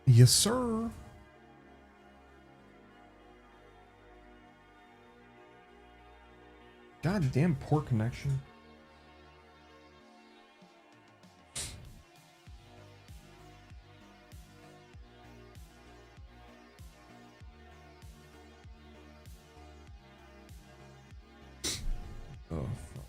Yes, sir. God damn poor connection. Oh, fuck.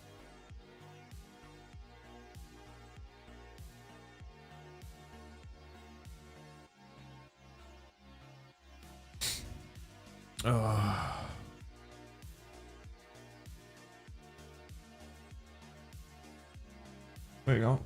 There you go.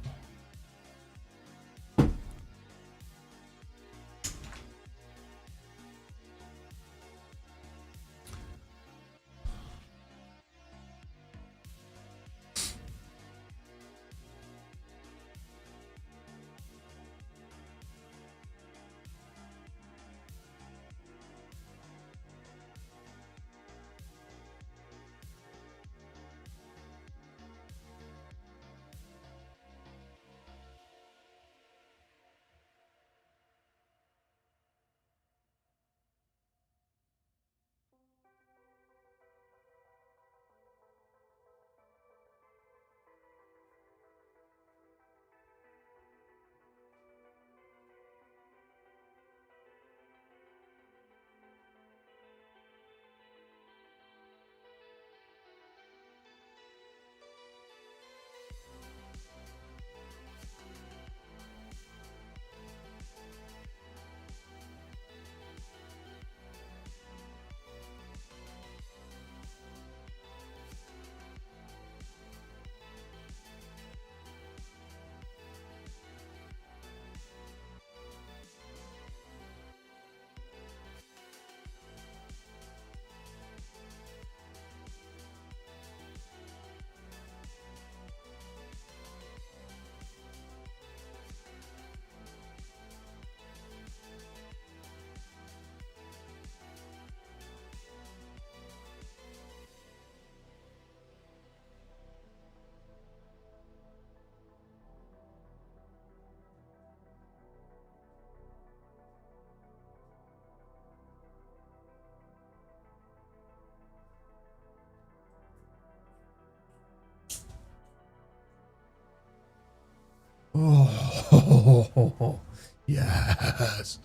Oh, yes.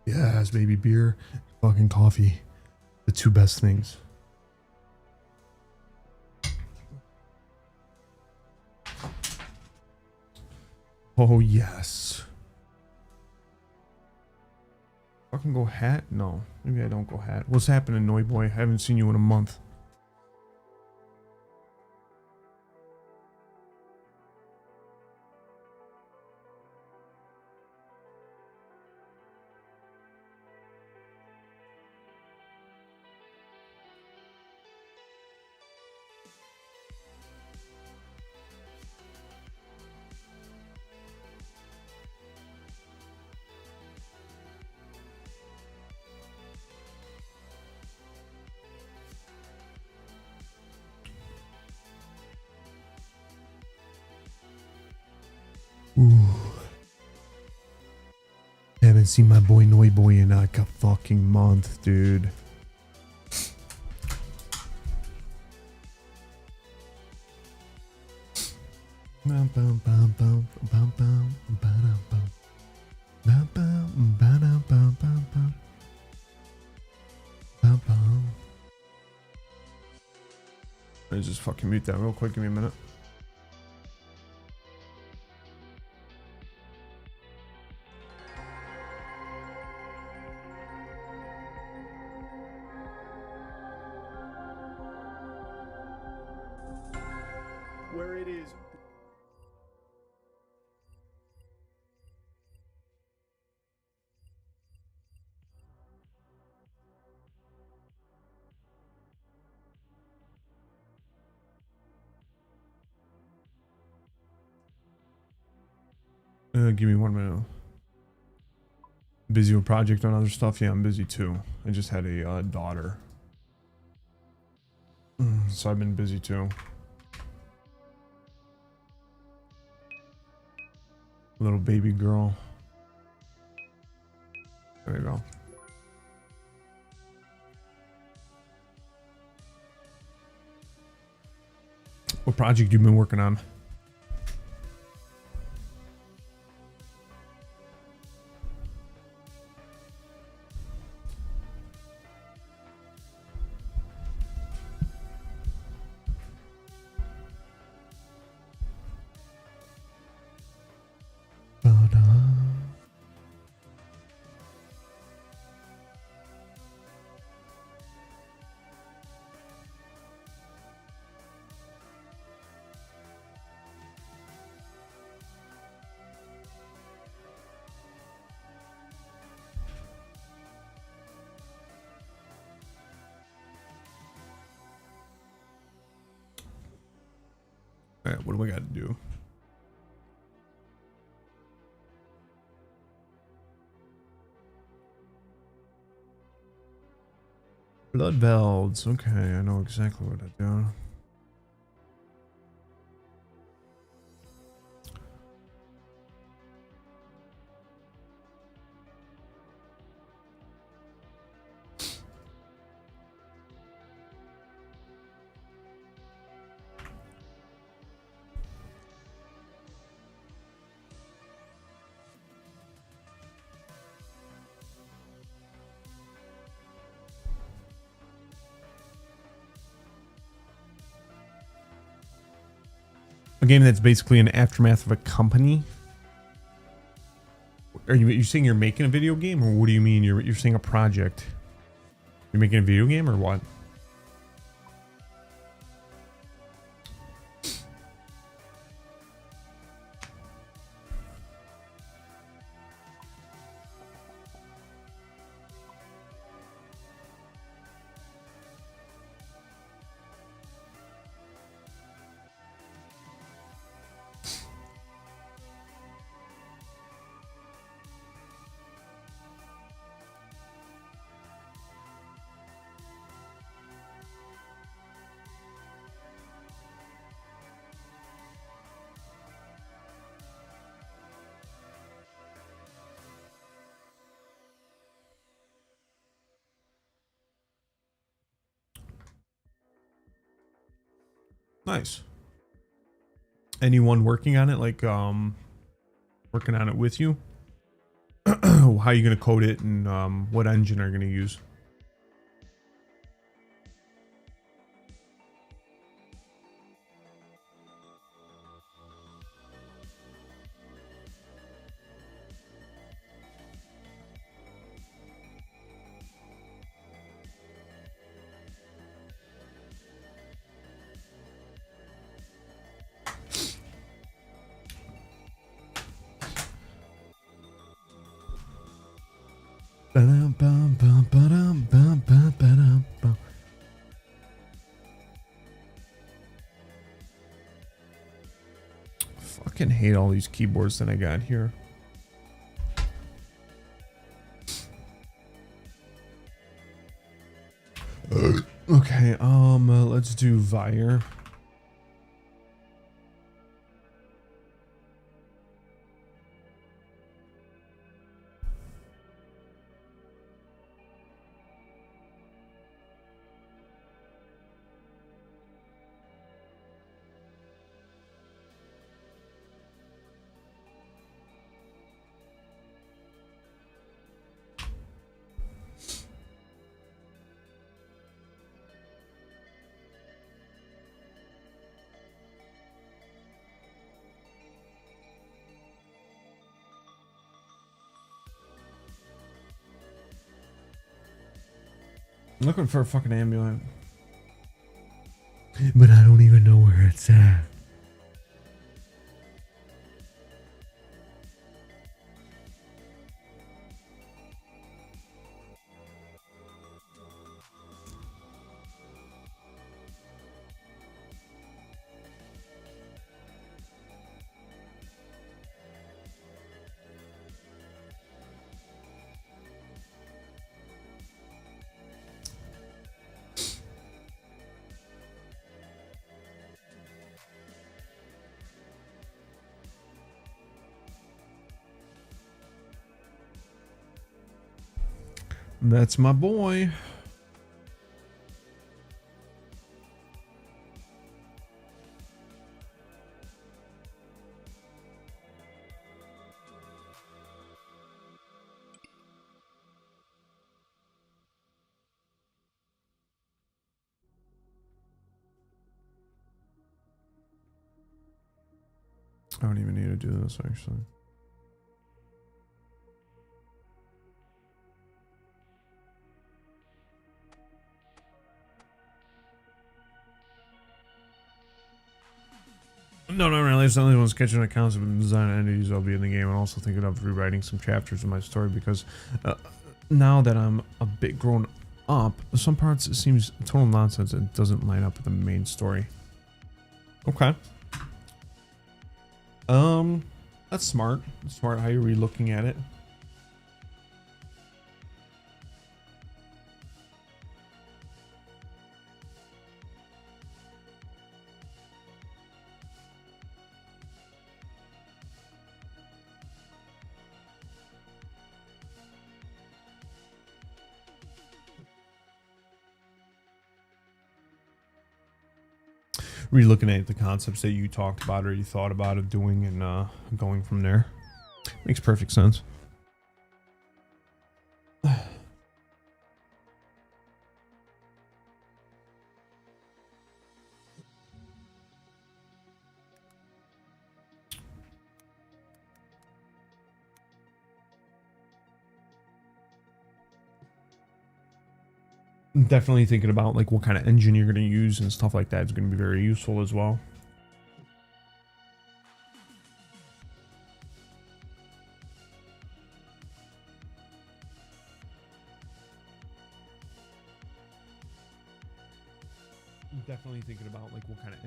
Yes, baby. Beer, fucking coffee. The two best things. Oh, yes. Fucking go hat? No. Maybe I don't go hat. What's happening, Noi Boy? I haven't seen you in a month. Ooh. Haven't seen my boy Noi Boy in like a fucking month, dude. Let me just fucking mute that real quick. Give me a minute. Where it is. Give me 1 minute. Busy with project and other stuff. Yeah, I'm busy too. I just had a daughter. So I've been busy too. Little baby girl. There you go. What project you been working on? All right, what do we got to do? Blood valves. Okay, I know exactly what I do. A game that's basically an aftermath of a company. Are you saying you're making a video game, or what do you mean? You're saying a project? You're making a video game, or what? Nice. Anyone working on it, like working on it with you? How are you gonna code it, and what engine are you gonna use? Fucking hate all these keyboards that I got here. Okay, let's do Vire. I'm looking for a fucking ambulance. But I don't even know where it's at. That's my boy. I don't even need to do this, actually. No, really. It's only one's catching accounts of design entities I'll be in the game. I'm also thinking of rewriting some chapters of my story because now that I'm a bit grown up, some parts it seems total nonsense and doesn't line up with the main story. Okay. That's smart. Smart how you're re-looking at it. Re-looking at the concepts that you talked about or you thought about of doing and going from there. Makes perfect sense. Definitely thinking about like what kind of engine you're going to use and stuff like that is going to be very useful as well. Definitely thinking about like what kind of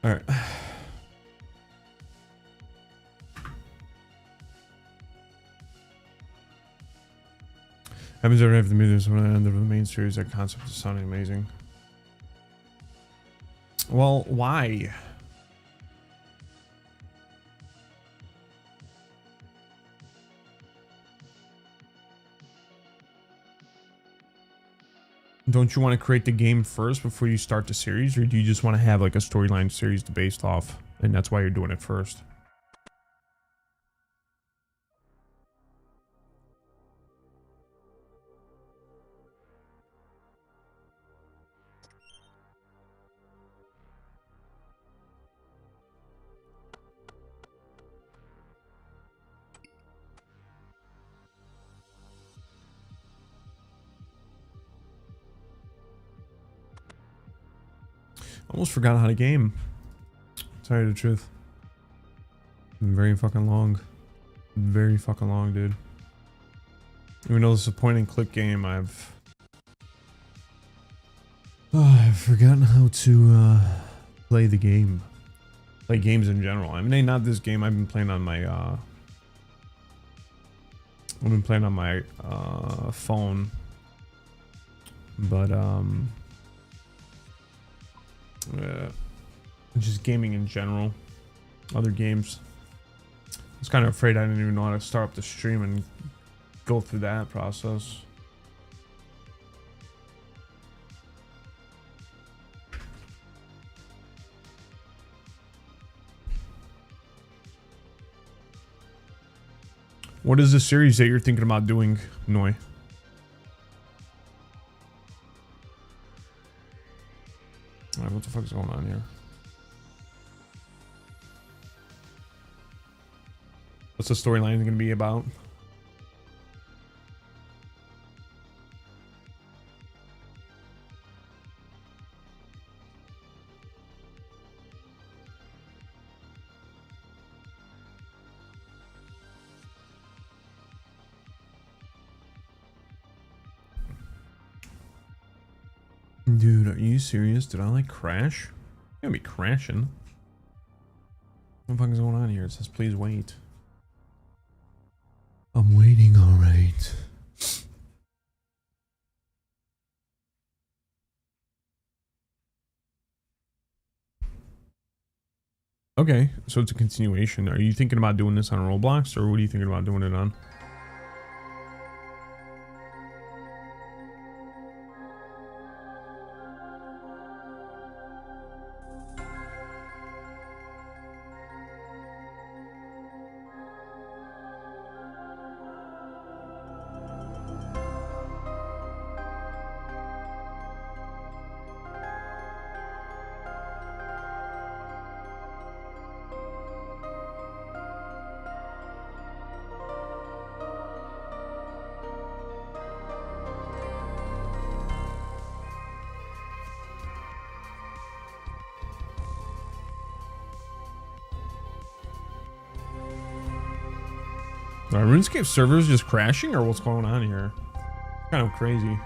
all right. Happens every after the movie. When I end of the main series, that concept is sounding amazing. Well, why? Don't you want to create the game first before you start the series, or do you just want to have like a storyline series to base off, and that's why you're doing it first? Almost forgot how to game. Tell you the truth. Very fucking long. Very fucking long, dude. Even though this is a point and click game, I've forgotten how to play the game. Play games in general. I mean, not this game. I've been playing on my phone. But just gaming in general. Other games. I was kind of afraid I didn't even know how to start up the stream and go through that process. What is the series that you're thinking about doing, Noi? Alright, what the fuck is going on here? What's the storyline going to be about? Dude, are you serious? Did I like crash? I'm gonna be crashing. What the fuck is going on here? It says please wait. I'm waiting, alright. Okay, so it's a continuation. Are you thinking about doing this on Roblox, or what are you thinking about doing it on? Are RuneScape servers just crashing, or what's going on here? Kind of crazy.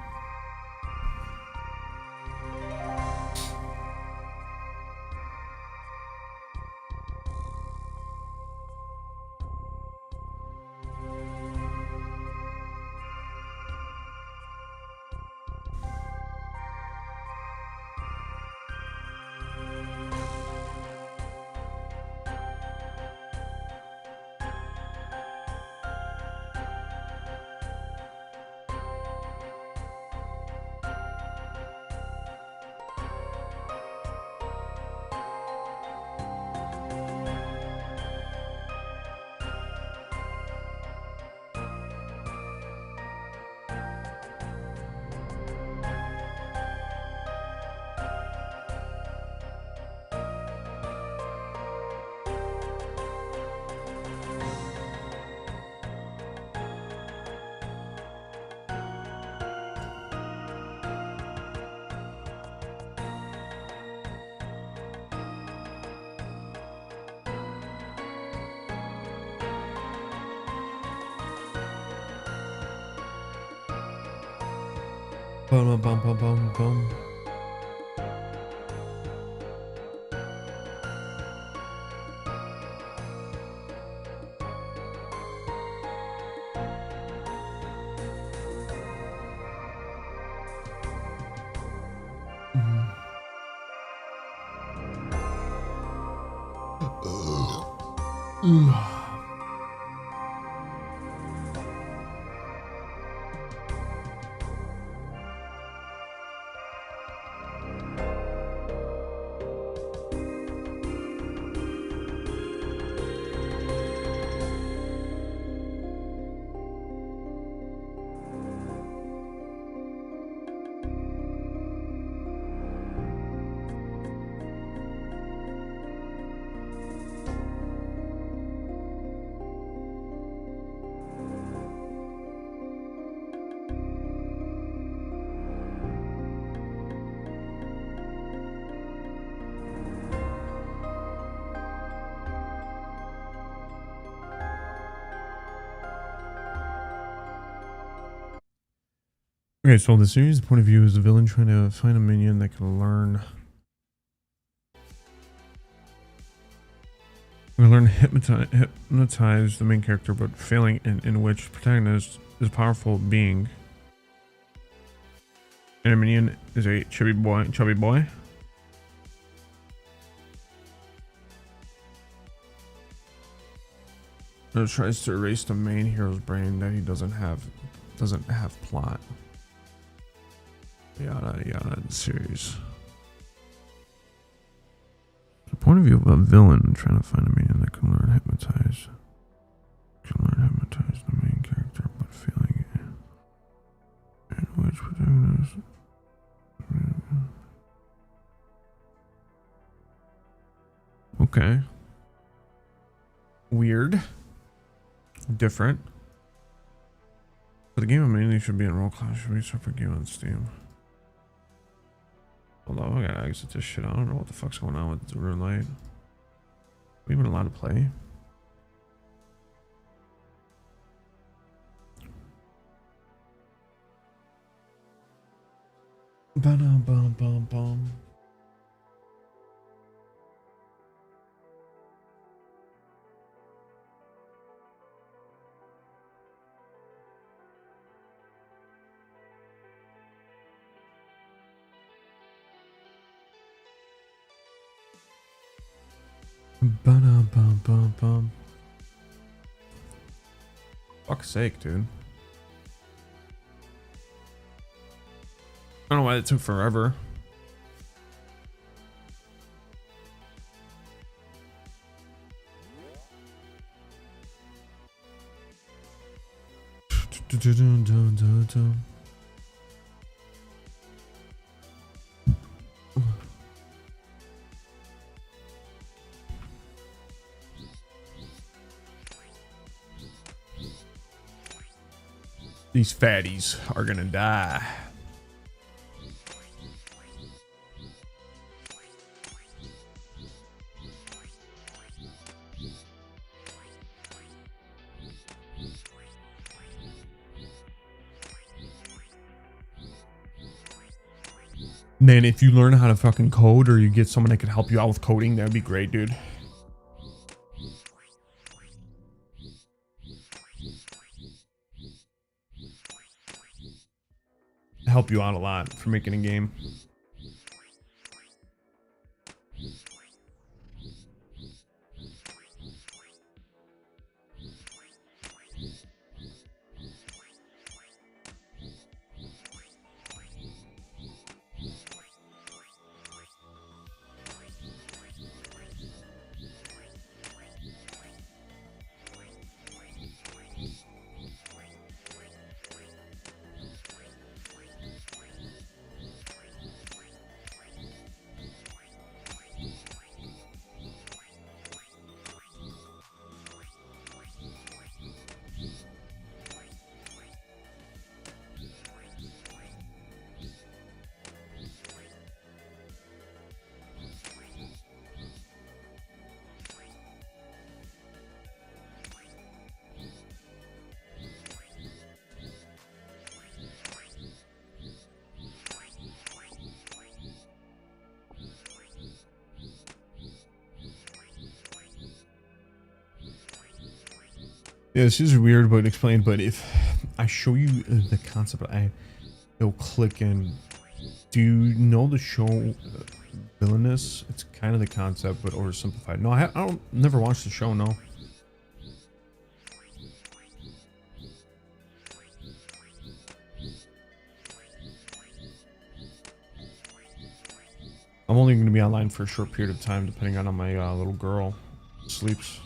Bum, bum, bum, bum, bum. Okay, so the series' point of view is the villain trying to find a minion that can learn. We learn hypnotize the main character, but failing in which protagonist is a powerful being. And a minion is a chubby boy. That tries to erase the main hero's brain that he doesn't have plot. Yada yada series. The point of view of a villain trying to find a minion that can learn hypnotize. Can learn hypnotize the main character, but failing in which protagonist. Okay. Weird. Different. But the game mainly should be in roll class. Should be a separate game on Steam. Hold on, I gotta exit this shit. I don't know what the fuck's going on with the Rune Light. We even allowed to play? Bum, bum, bum, bum. Bum, bum, bum, bum. Fuck's sake, dude. I don't know why it took forever. These fatties are gonna die. Man, if you learn how to fucking code or you get someone that can help you out with coding, that'd be great, dude. Help you out a lot for making a game. Yeah, this is weird, but explained. But if I show you the concept, it'll click in. Do you know the show Villainous? It's kind of the concept, but oversimplified. No, I don't. Never watched the show. No. I'm only going to be online for a short period of time, depending on how my little girl sleeps.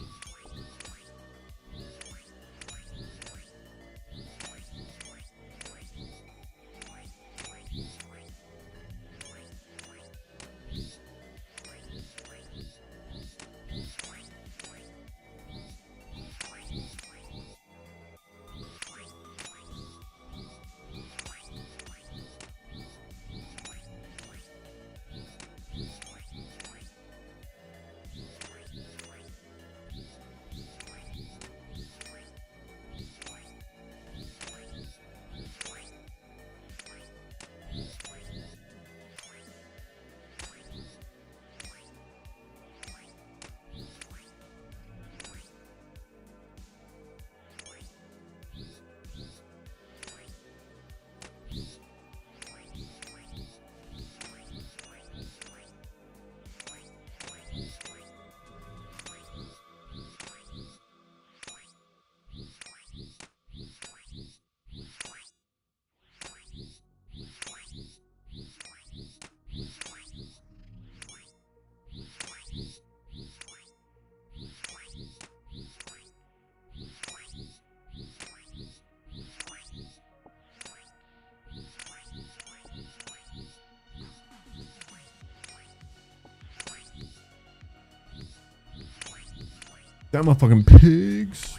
That motherfucking pigs.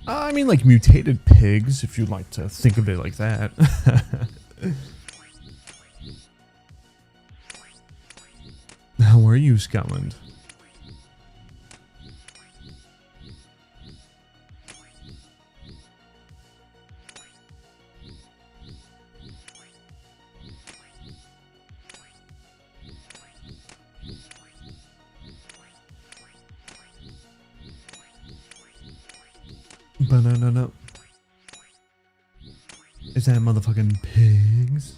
I mean, like mutated pigs, if you'd like to think of it like that. How are you, Scotland? Banana. Is that motherfucking pigs?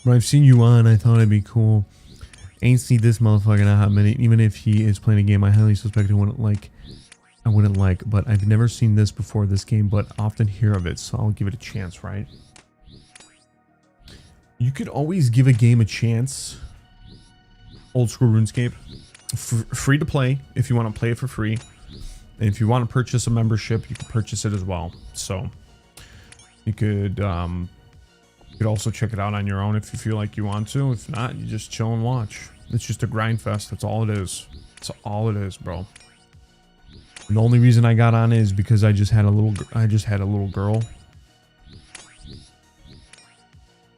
But I've seen you on. I thought it'd be cool. Ain't seen this motherfucker in a hot minute. Even if he is playing a game I highly suspect he wouldn't like. But I've never seen this before this game, but often hear of it, so I'll give it a chance, right? You could always give a game a chance. Old school RuneScape. Free to play if you want to play it for free. And if you want to purchase a membership, you can purchase it as well. So you could also check it out on your own if you feel like you want to. If not, you just chill and watch. It's just a grind fest. That's all it is. That's all it is, bro. And the only reason I got on is because I just had a little girl.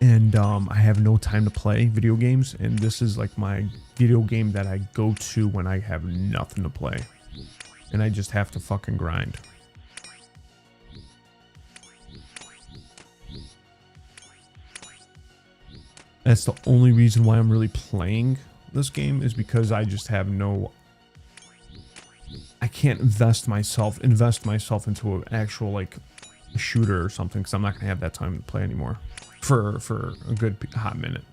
And I have no time to play video games, and this is like my video game that I go to when I have nothing to play. And I just have to fucking grind. That's the only reason why I'm really playing this game, is because I just have I can't invest myself into an actual like shooter or something, because I'm not gonna have that time to play anymore for a good hot minute.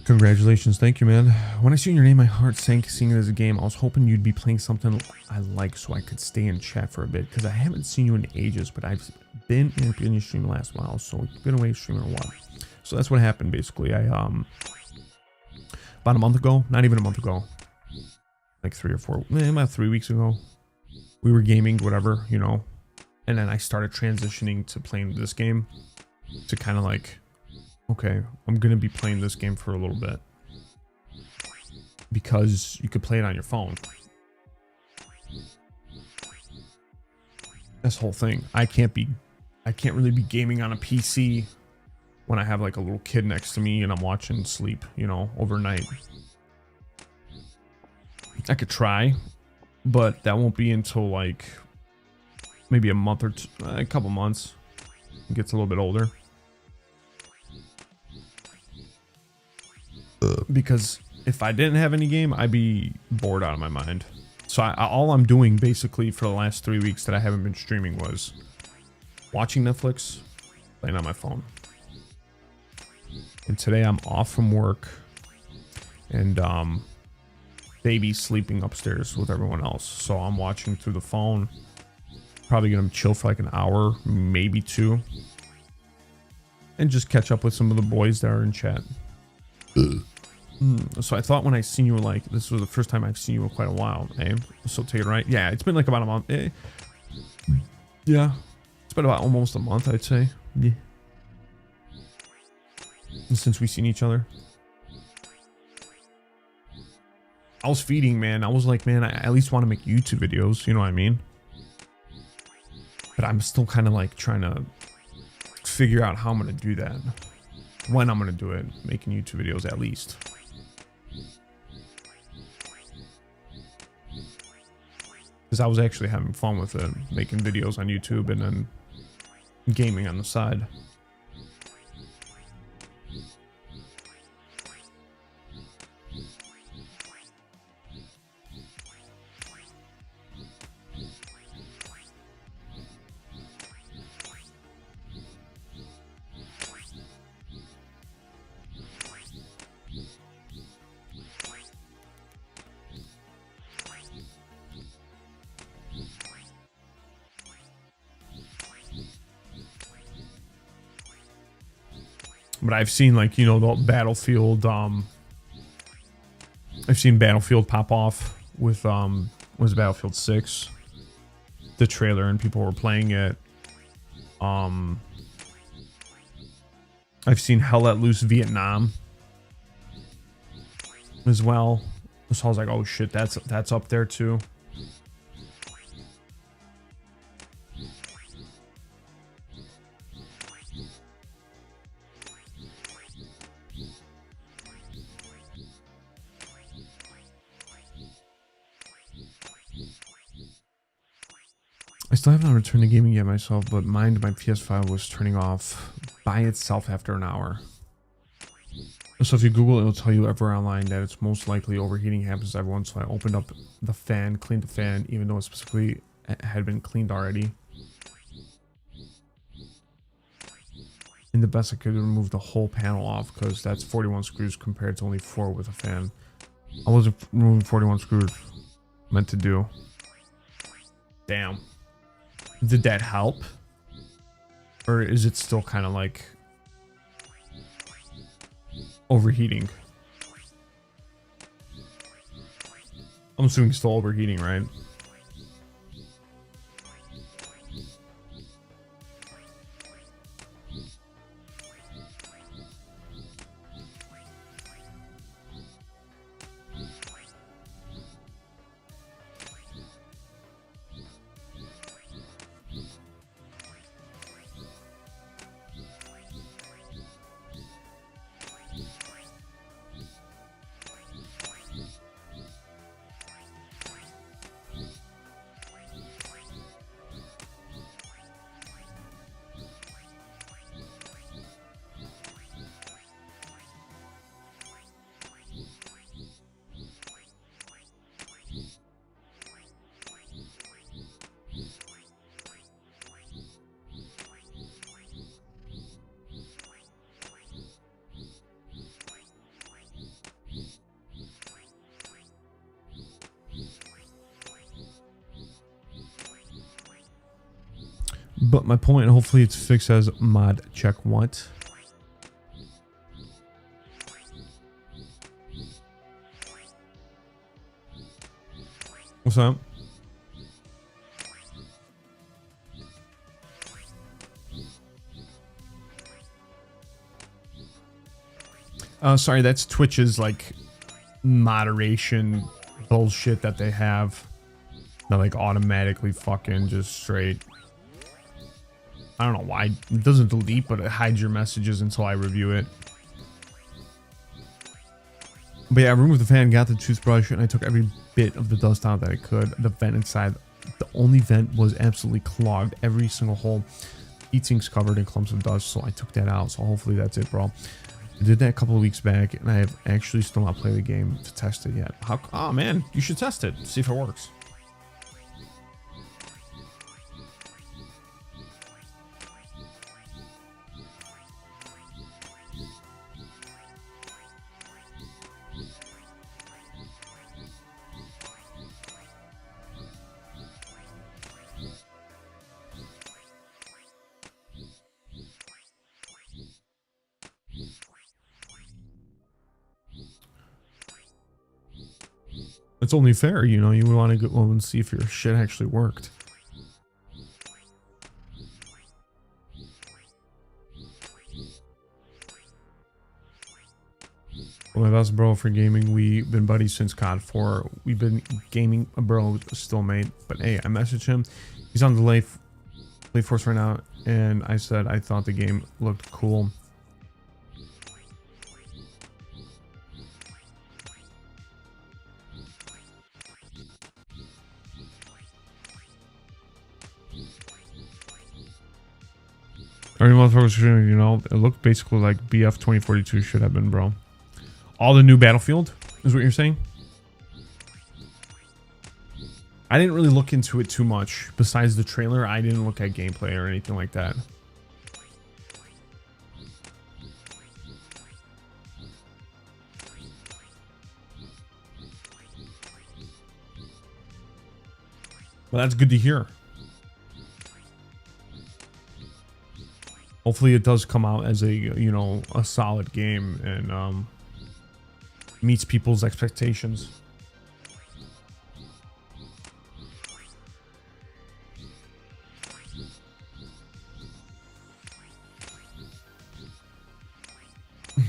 Congratulations, thank you, man. When I seen your name, my heart sank seeing it as a game. I was hoping you'd be playing something I like so I could stay in chat for a bit, because I haven't seen you in ages, but I've been in your stream last while, so you've been away streaming a while. So that's what happened basically. I about a month ago, not even a month ago, like about 3 weeks ago, we were gaming, whatever, you know, and then I started transitioning to playing this game to kind of like, okay, I'm gonna be playing this game for a little bit because you could play it on your phone. This whole thing, I can't really be gaming on a PC when I have like a little kid next to me and I'm watching sleep, you know, overnight. I could try, but that won't be until like maybe a month or two, a couple months. It gets a little bit older. Because if I didn't have any game, I'd be bored out of my mind. So all I'm doing basically for the last 3 weeks that I haven't been streaming was watching Netflix, playing on my phone. And today I'm off from work, and baby's sleeping upstairs with everyone else. So I'm watching through the phone. Probably gonna chill for like an hour, maybe 2. And just catch up with some of the boys that are in chat. So I thought when I seen you, like, this was the first time I've seen you in quite a while, eh? So take it right. Yeah, it's been like about a month. Eh? Yeah, it's been about almost a month, I'd say. Yeah. Since we've seen each other. I was feeding, man. I was like, man, I at least want to make YouTube videos, you know what I mean? But I'm still kind of like trying to figure out how I'm going to do that. When I'm going to do it, making YouTube videos at least. Because I was actually having fun with it, making videos on YouTube and then gaming on the side. But I've seen, like, you know, the Battlefield, I've seen Battlefield pop off with, was Battlefield 6, the trailer, and people were playing it. I've seen Hell Let Loose Vietnam as well. So I was like, oh shit, that's up there too. I still have not returned to gaming yet myself, but my PS5 was turning off by itself after an hour. So if you Google it, it'll tell you everywhere online that it's most likely overheating happens to everyone. So I opened up the fan, cleaned the fan, even though it specifically had been cleaned already. And the best I could remove the whole panel off, because that's 41 screws compared to only 4 with a fan. I wasn't removing 41 screws meant to do. Damn. Did that help? Or is it still kind of like overheating? I'm assuming still overheating, right? But my point, hopefully it's fixed as mod check what. What's up? Sorry, that's Twitch's like moderation bullshit that they have. That like automatically fucking just straight. I don't know why it doesn't delete, but it hides your messages until I review it. But yeah, I removed the fan, got the toothbrush, and I took every bit of the dust out that I could. The vent inside, the only vent was absolutely clogged. Every single hole, heatsink's covered in clumps of dust, so I took that out. So hopefully that's it, bro. I did that a couple of weeks back, and I have actually still not played the game to test it yet. Oh man, you should test it, see if it works. It's only fair, you know, you would want to go and see if your shit actually worked. Well, my best bro for gaming, we've been buddies since COD 4. We've been gaming, a bro, still mate. But hey, I messaged him. He's on the delay force right now, and I said I thought the game looked cool. Every motherfucker, you know, it looked basically like BF 2042 should have been, bro. All the new Battlefield is what you're saying? I didn't really look into it too much. Besides the trailer, I didn't look at gameplay or anything like that. Well, that's good to hear. Hopefully it does come out as a, you know, a solid game and meets people's expectations.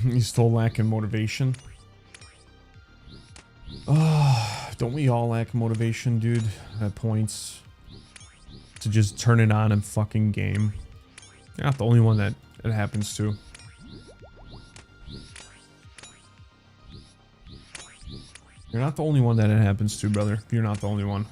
He's still lacking motivation. Oh, don't we all lack motivation, dude? At points to just turn it on and fucking game. You're not the only one that it happens to. You're not the only one that it happens to, brother. You're not the only one.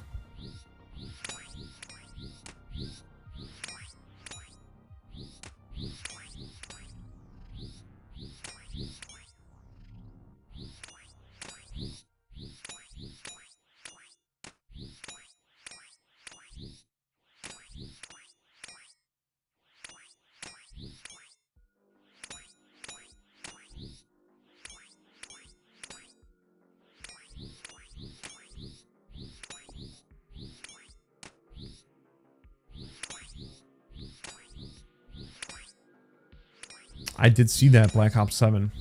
I did see that Black Ops 7.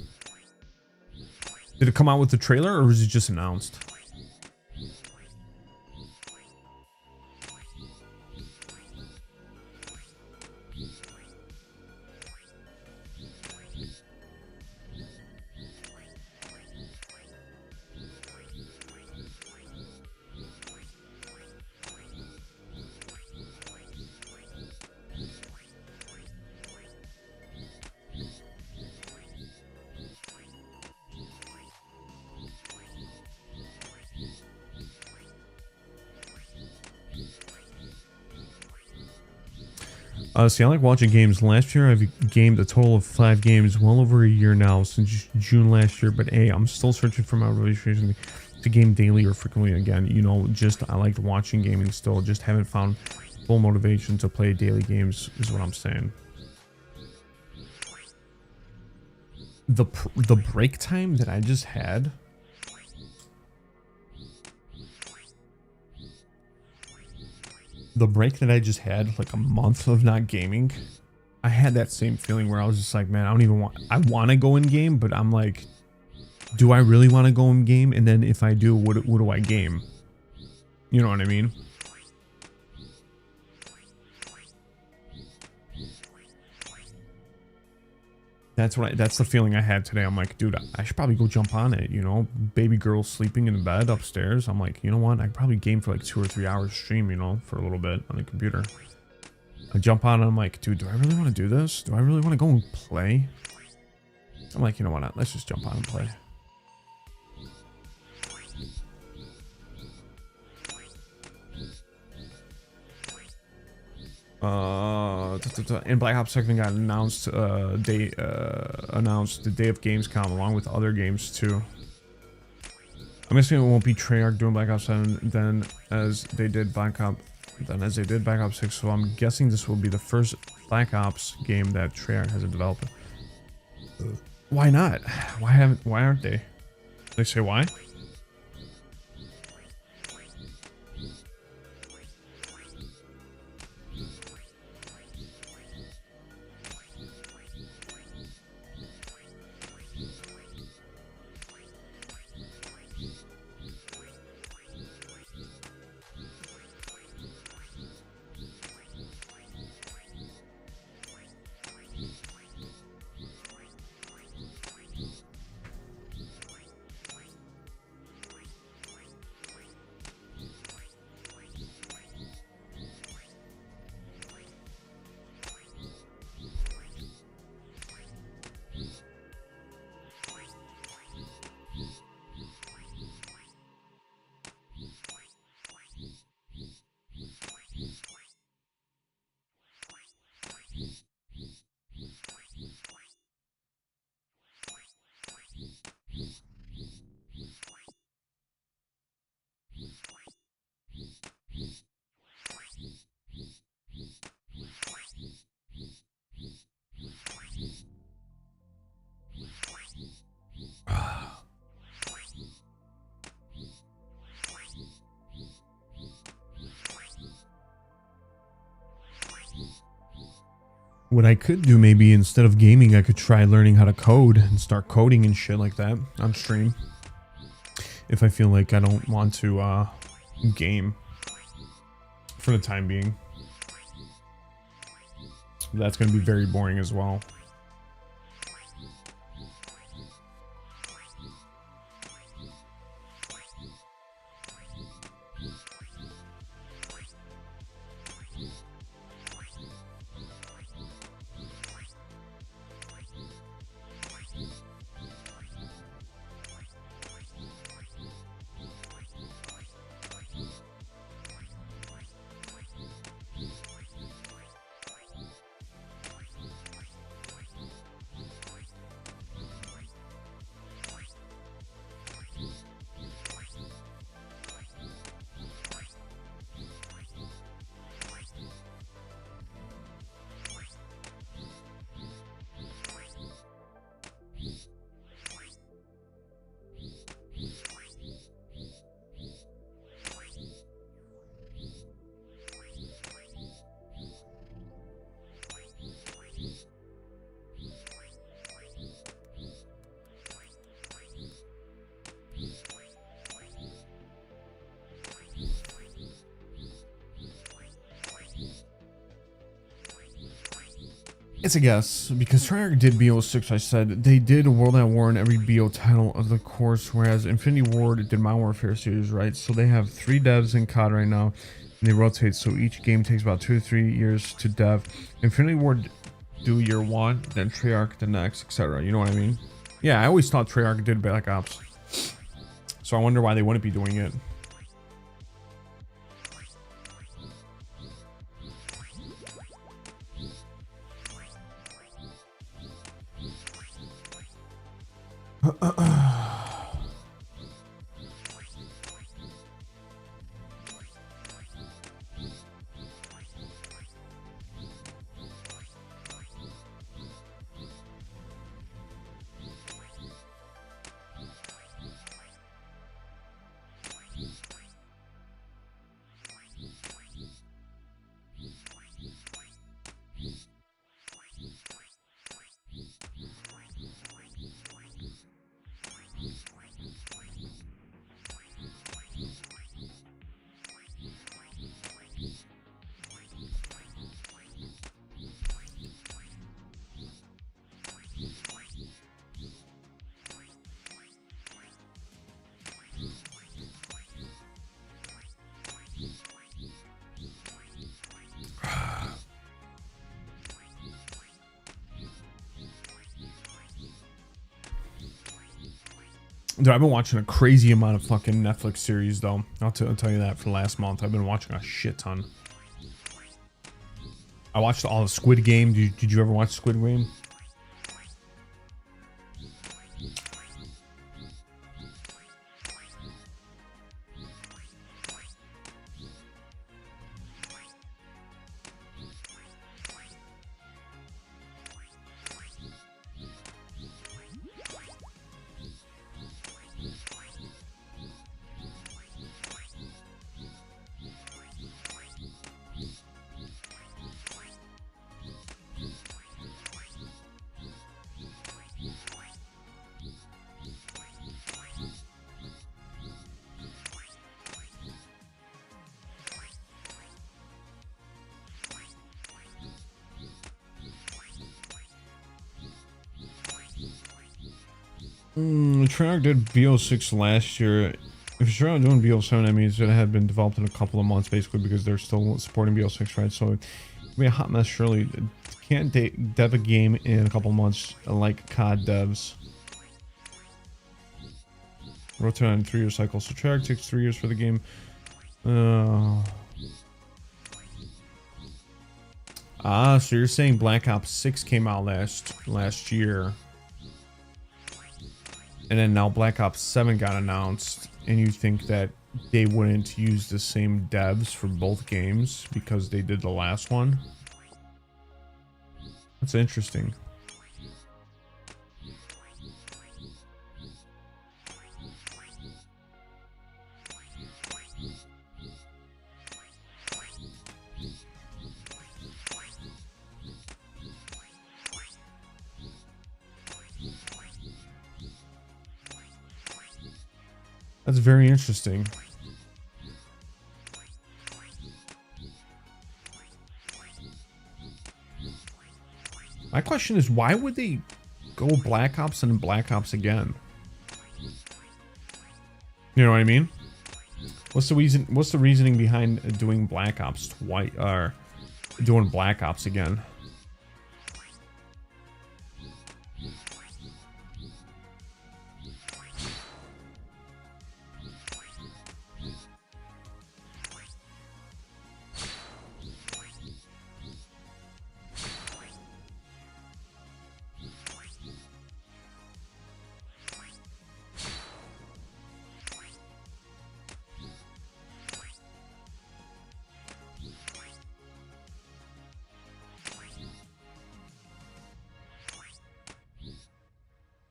Did it come out with the trailer or was it just announced? See, I like watching games. Last year, I've gamed a total of 5 games, well over a year now, since June last year. But hey, I'm still searching for my motivation to game daily or frequently again. You know, just I liked watching gaming still. Just haven't found full motivation to play daily games, is what I'm saying. The break time that I just had. The break that I just had, like a month of not gaming, I had that same feeling where I was just like, man, I want to go in game, but I'm like, do I really want to go in game? And then if I do, what do I game? You know what I mean? That's the feeling I had today. I'm like, dude, I should probably go jump on it, you know? Baby girl sleeping in the bed upstairs. I'm like, you know what? I could probably game for like 2 or 3 hours stream, you know, for a little bit on the computer. I jump on and I'm like, dude, do I really want to do this? Do I really want to go and play? I'm like, you know what? Let's just jump on and play. And Black Ops 2 got announced announced the day of Gamescom along with other games too. I'm guessing it won't be Treyarch doing Black Ops 7 then as they did Black Ops 6, so I'm guessing this will be the first Black Ops game that Treyarch hasn't developed. Why not? Why aren't they? Did they say why? What I could do maybe instead of gaming, I could try learning how to code and start coding and shit like that on stream. If I feel like I don't want to game for the time being. That's going to be very boring as well. It's a guess, because Treyarch did BO6, I said. They did World at War in every BO title of the course, whereas Infinity Ward did Modern Warfare series, right? So they have 3 devs in COD right now, and they rotate, so each game takes about 2 to 3 years to dev. Infinity Ward do year 1, then Treyarch the next, etc. You know what I mean? Yeah, I always thought Treyarch did Black Ops. So I wonder why they wouldn't be doing it. Dude, I've been watching a crazy amount of fucking Netflix series, though. I'll tell you that for the last month. I've been watching a shit ton. I watched all of Squid Game. Did you ever watch Squid Game? Treyarch did BO6 last year. If you're trying doing BO7, that means it had been developed in a couple of months, basically, because they're still supporting BO6, right? So it'd be a hot mess, surely. Can't dev a game in a couple of months like COD devs. Rotate on a 3-year cycle. So Treyarch takes 3 years for the game. So you're saying Black Ops 6 came out last year. And then now Black Ops 7 got announced, and you think that they wouldn't use the same devs for both games because they did the last one? That's interesting. That's very interesting. My question is, why would they go Black Ops and Black Ops again? You know what I mean? What's the reason? What's the reasoning behind doing Black Ops twice, or doing Black Ops again?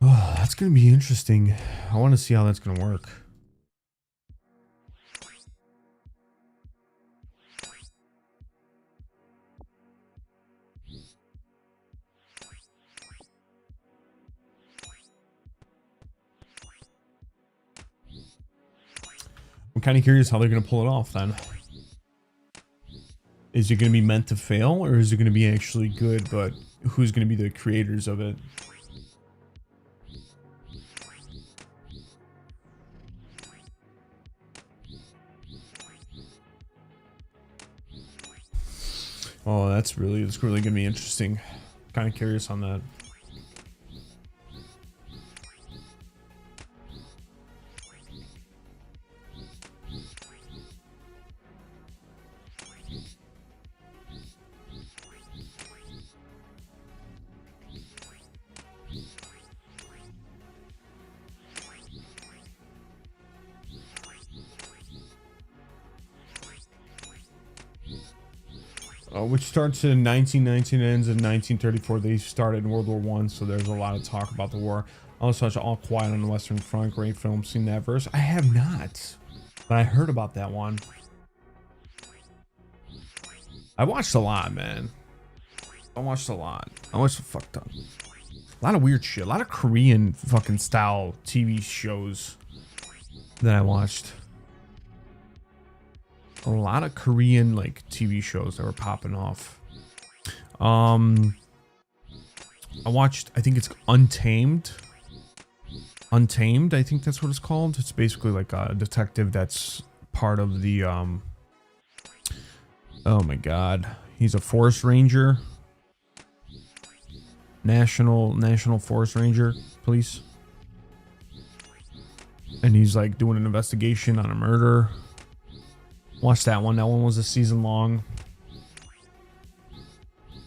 Oh, that's gonna be interesting. I want to see how that's gonna work. I'm kind of curious how they're gonna pull it off then. Is it gonna be meant to fail, or is it gonna be actually good but who's going to be the creators of it. Oh, it's really going to be interesting. Kind of curious on that. Which starts in 1919, ends in 1934. They started in World War I, so there's a lot of talk about the war. Also, it's All Quiet on the Western Front. Great film. Seen that verse? I have not, but I heard about that one. I watched a lot, man. I watched a lot. I watched a fuck ton. A lot of weird shit. A lot of Korean fucking style TV shows that I watched. A lot of Korean like TV shows that were popping off. I watched, I think it's Untamed. Untamed, I think that's what it's called. It's basically like a detective that's part of the oh my god, he's a forest ranger. National Forest Ranger police. And he's like doing an investigation on a murder. Watch that one. That one was a season long.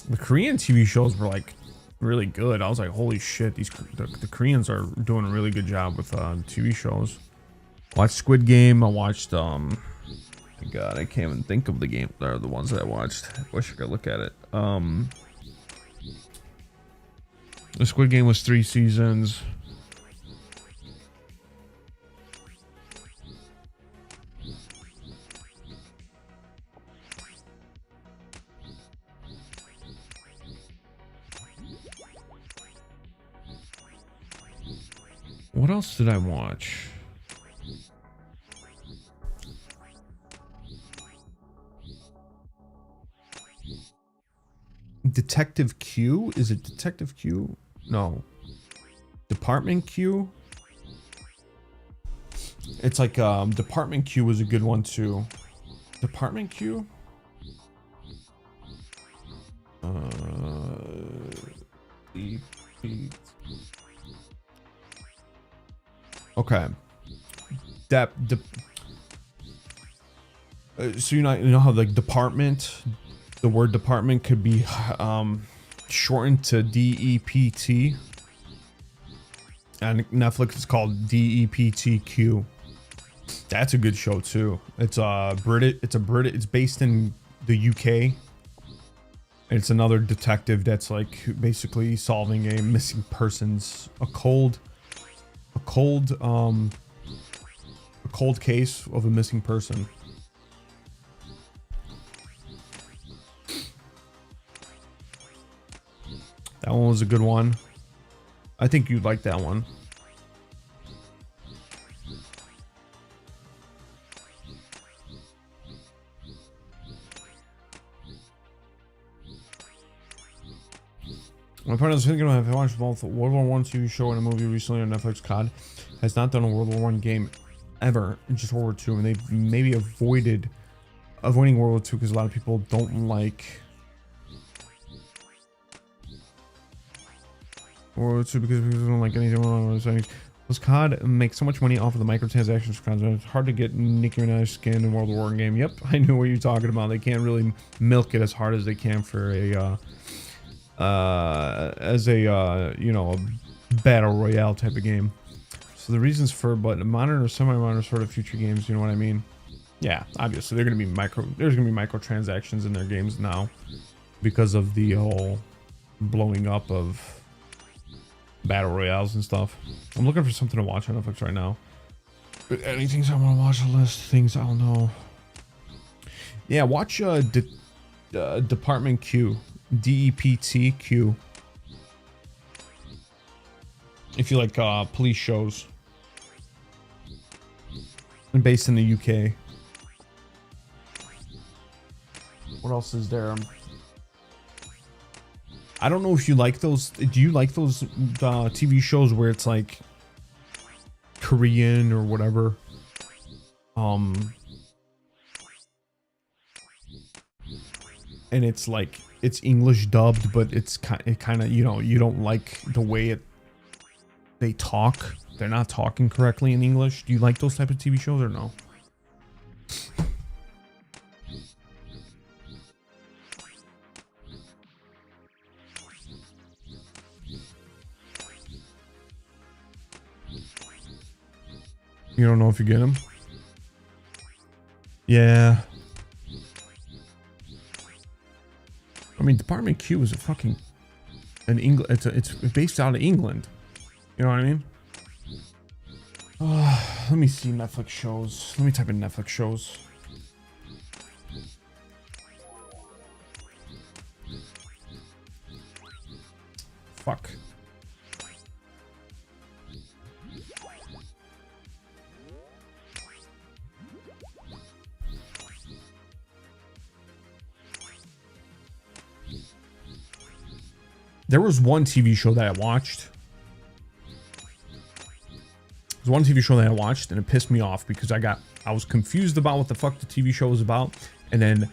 The Korean TV shows were like really good. I was like, holy shit, the Koreans are doing a really good job with TV shows. Watched Squid Game. I watched God, I can't even think of the game. They're the ones that I watched. I wish I could look at it. The Squid Game was 3 seasons. What else did I watch? Detective Q? Is it Detective Q? No. Department Q? It's like Department Q was a good one too. Department Q? Okay. So you know how like department, the word department could be shortened to DEPT, and Netflix is called DEPTQ. That's a good show too. It's it's based in the UK. It's another detective that's like basically solving a missing persons, a cold case of a missing person. That one was a good one. I think you'd like that one. My partner was thinking about if I watched both World War I TV show and a movie recently on Netflix. COD has not done a World War I game ever, just World War II, and they've maybe avoiding World War II because a lot of people don't like World War II because people don't like anything. Does COD make so much money off of the microtransactions for content? It's hard to get Nicki Minaj skin in World War I game. Yep, I knew what you're talking about. They can't really milk it as hard as they can for a you know, a battle royale type of game. So the reasons for, but modern or semi-modern sort of future games, you know what I mean? Yeah, obviously there's gonna be microtransactions in their games now because of the whole blowing up of battle royales and stuff. I'm looking for something to watch on Netflix right now. But anything I want to watch, a list things I'll know. Yeah, watch Department Q. DEPTQ. If you like police shows, and based in the UK. What else is there? I don't know if you like those. Do you like those TV shows where it's like Korean or whatever? And it's like it's English dubbed, but it's kind of, you know, you don't like the way they talk. They're not talking correctly in English. Do you like those type of TV shows or no? You don't know if you get them? Yeah. I mean, Department Q is a fucking it's based out of England. You know what I mean? Let me see Netflix shows. Let me type in Netflix shows. Fuck. There was one TV show that I watched. There's one TV show that I watched and it pissed me off because I was confused about what the fuck the TV show was about, and then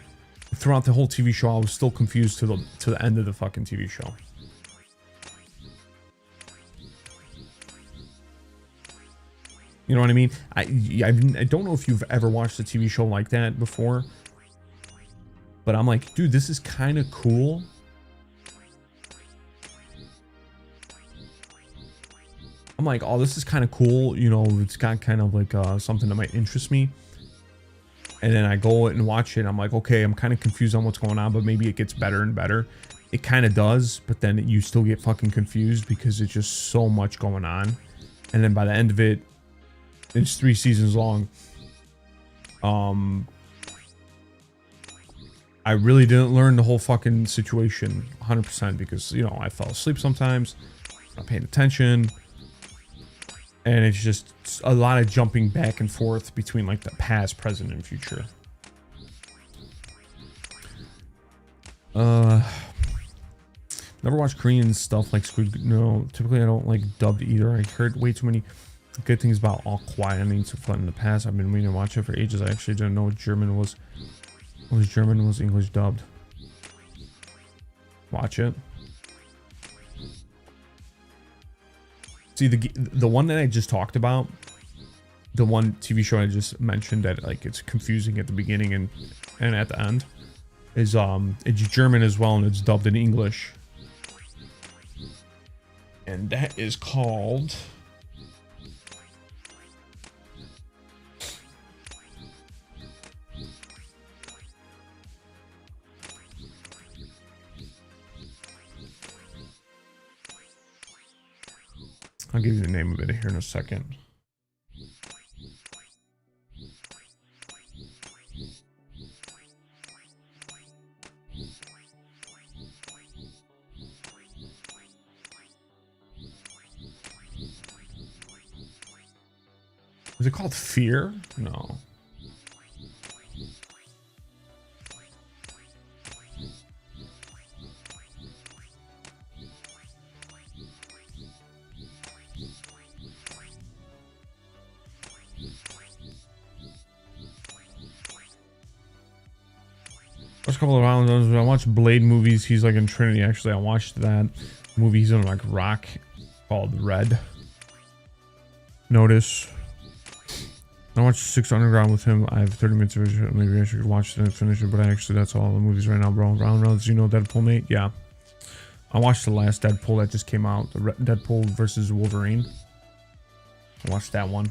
throughout the whole TV show I was still confused to the end of the fucking TV show. You know what I mean? I don't know if you've ever watched a TV show like that before, but I'm like, dude, this is kind of cool. I'm like, oh, this is kind of cool. You know, it's got kind of like something that might interest me. And then I go and watch it. And I'm like, okay, I'm kind of confused on what's going on, but maybe it gets better and better. It kind of does, but then you still get fucking confused because it's just so much going on. And then by the end of it, it's 3 seasons long. I really didn't learn the whole fucking situation 100% because, you know, I fell asleep sometimes, not paying attention. And it's just a lot of jumping back and forth between like the past, present, and future. Never watched Korean stuff like Squid. No, typically I don't like dubbed either. I heard way too many good things about All Quiet on Me to Fun in the past. I've been meaning to watch it for ages. I actually didn't know German was English dubbed. Watch it. See, the one that I just talked about, the one TV show I just mentioned that like it's confusing at the beginning and at the end, is it's German as well and it's dubbed in English. And that is called I'll give you the name of it here in a second. Is it called Fear? No. First couple of rounds, I watched Blade movies. He's like in Trinity. Actually, I watched that movie. He's in like rock called Red Notice. I watched 6 Underground with him. I have 30 minutes of it. Maybe I should watch it and finish it. But actually, that's all the movies right now, bro. Rounds. You know Deadpool, mate? Yeah. I watched the last Deadpool that just came out. The Deadpool versus Wolverine. I watched that one.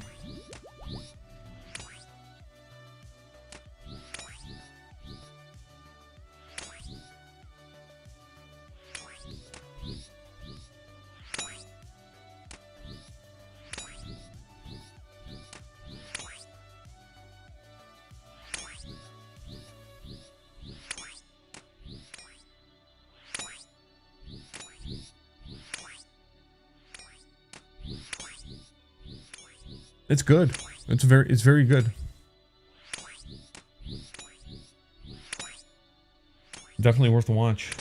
It's good. It's very good. Definitely worth a watch.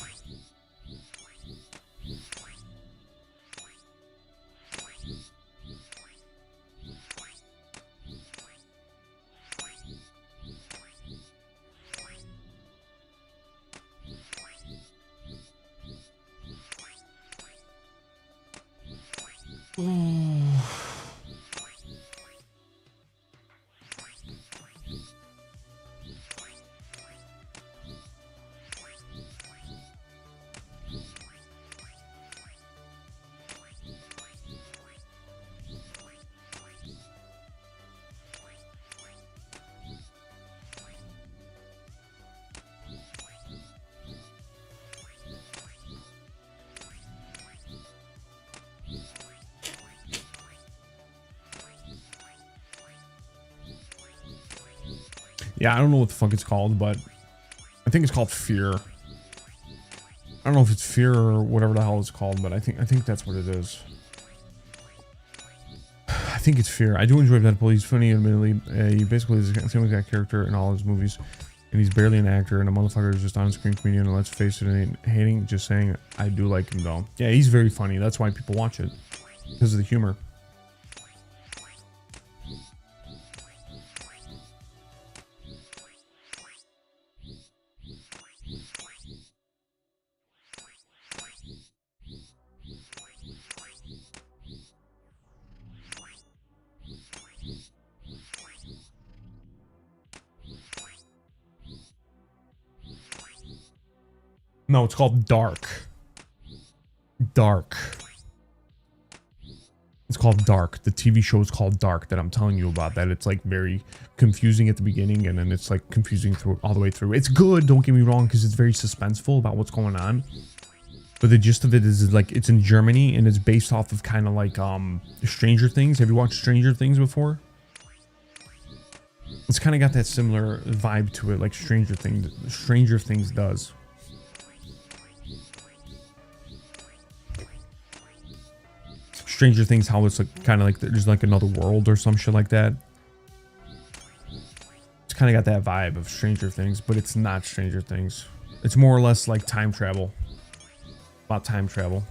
Yeah, I don't know what the fuck it's called, but I think it's called Fear. I don't know if it's Fear or whatever the hell it's called, but I think that's what it is. I think it's Fear. I do enjoy Deadpool. He's funny, admittedly. He basically is the same exact character in all his movies, and he's barely an actor, and a motherfucker is just on-screen comedian. And let's face it, it ain't hating, just saying I do like him though. Yeah, he's very funny. That's why people watch it, because of the humor. No, it's called Dark. Dark. It's called Dark. The TV show is called Dark that I'm telling you about. That it's like very confusing at the beginning, and then it's like confusing through all the way through. It's good, don't get me wrong, because it's very suspenseful about what's going on. But the gist of it is like it's in Germany, and it's based off of kind of like Stranger Things. Have you watched Stranger Things before? It's kind of got that similar vibe to it, like Stranger Things does. Stranger Things, how it's like kind of like there's like another world or some shit like that. It's kind of got that vibe of Stranger Things, but it's not Stranger Things. It's more or less like time travel. About time travel.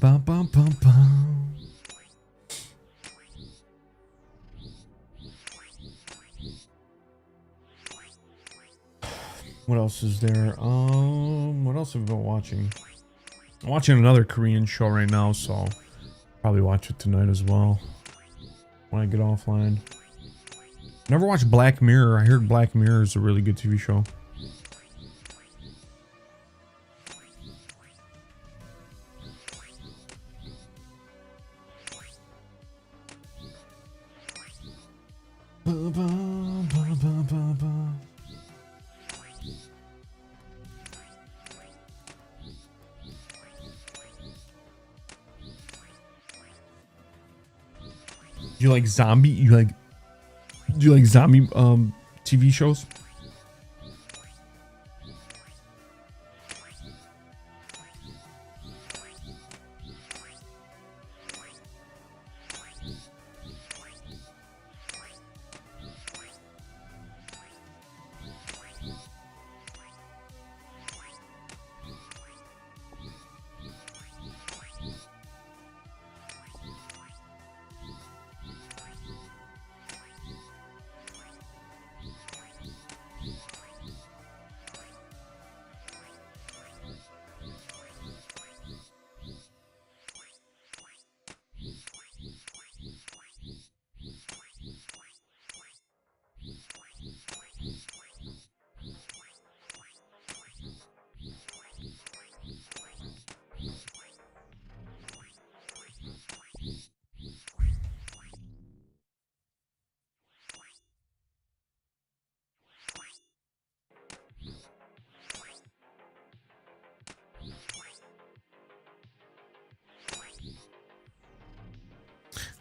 Bum, bum, bum, bum. What else is there? What else have we been watching? I'm watching another Korean show right now, so probably watch it tonight as well when I get offline. Never watched Black Mirror. I heard Black Mirror is a really good TV show. You like zombie? Do you like zombie TV shows?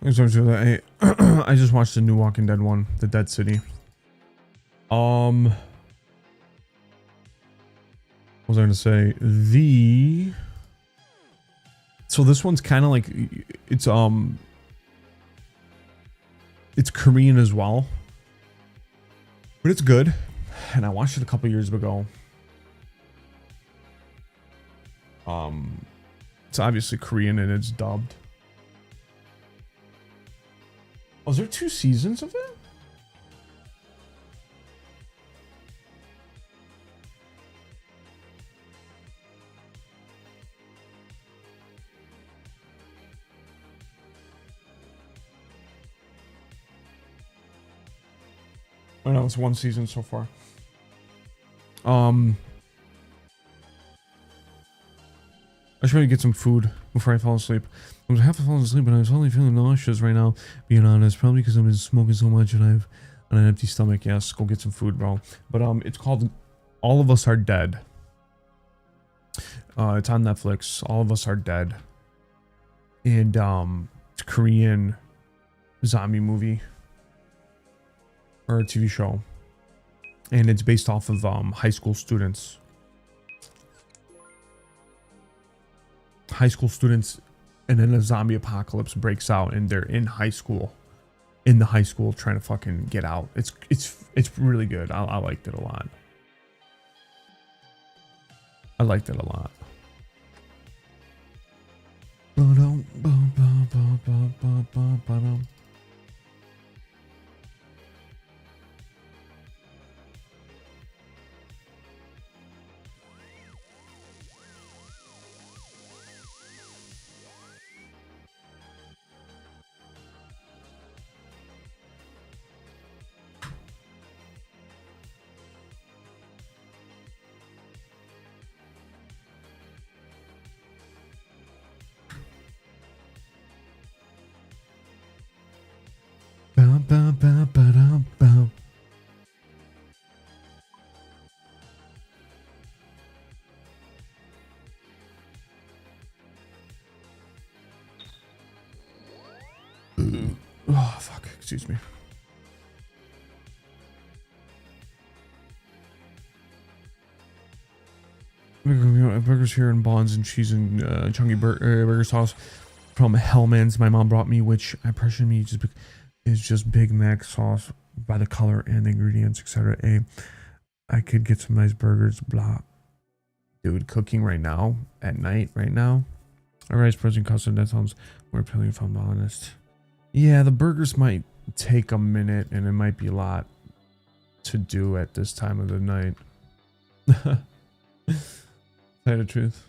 I just watched the new Walking Dead one, The Dead City. What was I gonna say? So this one's kind of like it's Korean as well, but it's good, and I watched it a couple years ago. It's obviously Korean and it's dubbed. Was there 2 seasons of it? Oh no, it's 1 season so far. I should probably get some food before I fall asleep. I was half falling asleep, but I was only feeling nauseous right now. Being honest, probably because I've been smoking so much and I've an empty stomach. Yes, go get some food, bro. But it's called All of Us Are Dead. It's on Netflix. All of Us Are Dead, and it's a Korean zombie movie or a TV show, and it's based off of high school students. And then a zombie apocalypse breaks out and they're in high school trying to fucking get out. It's really good. I liked it a lot. I liked it a lot. Oh, fuck. Excuse me. Burgers here and buns and cheese and chunky burger sauce from Hellman's my mom brought me, which I pressure me is just Big Mac sauce by the color and the ingredients, etc. I could get some nice burgers, blah. Dude, cooking right now, at night, right now. A rice protein custard, that sounds more appealing if I'm honest. Yeah, the burgers might take a minute and it might be a lot to do at this time of the night. Tell you the truth.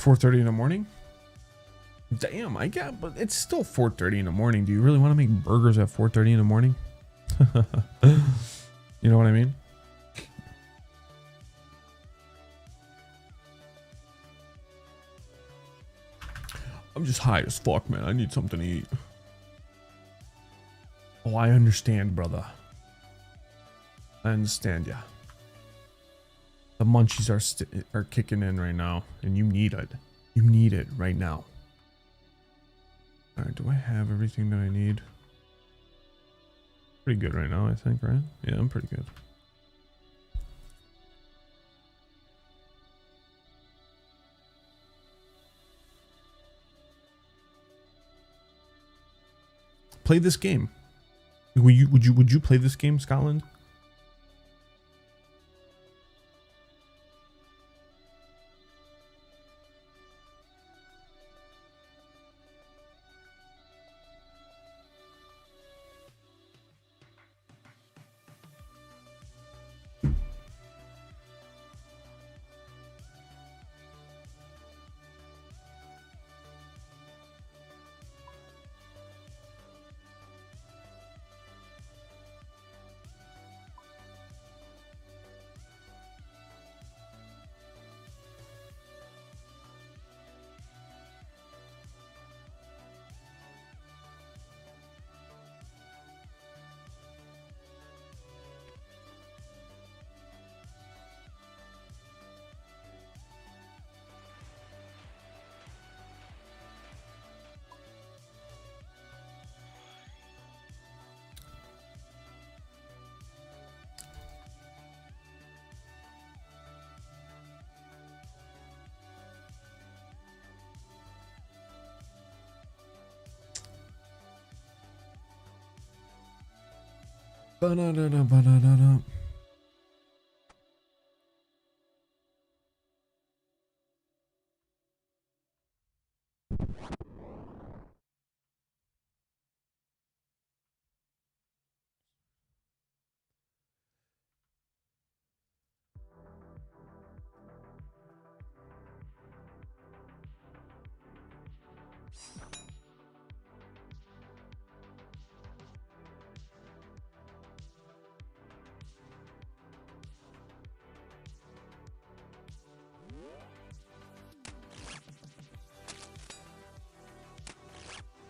$4:30 in the morning? Damn, I get, but it's still 4:30 in the morning. Do you really want to make burgers at 4:30 in the morning? You know what I mean? I'm just high as fuck, man. I need something to eat. Oh, I understand, brother. I understand, yeah. The munchies are kicking in right now, and you need it. You need it right now. All right, do I have everything that I need? Pretty good right now, I think, right? Yeah, I'm pretty good. Play this game. Would you play this game, Scotland? Ba-da-da-da, ba-da-da-da.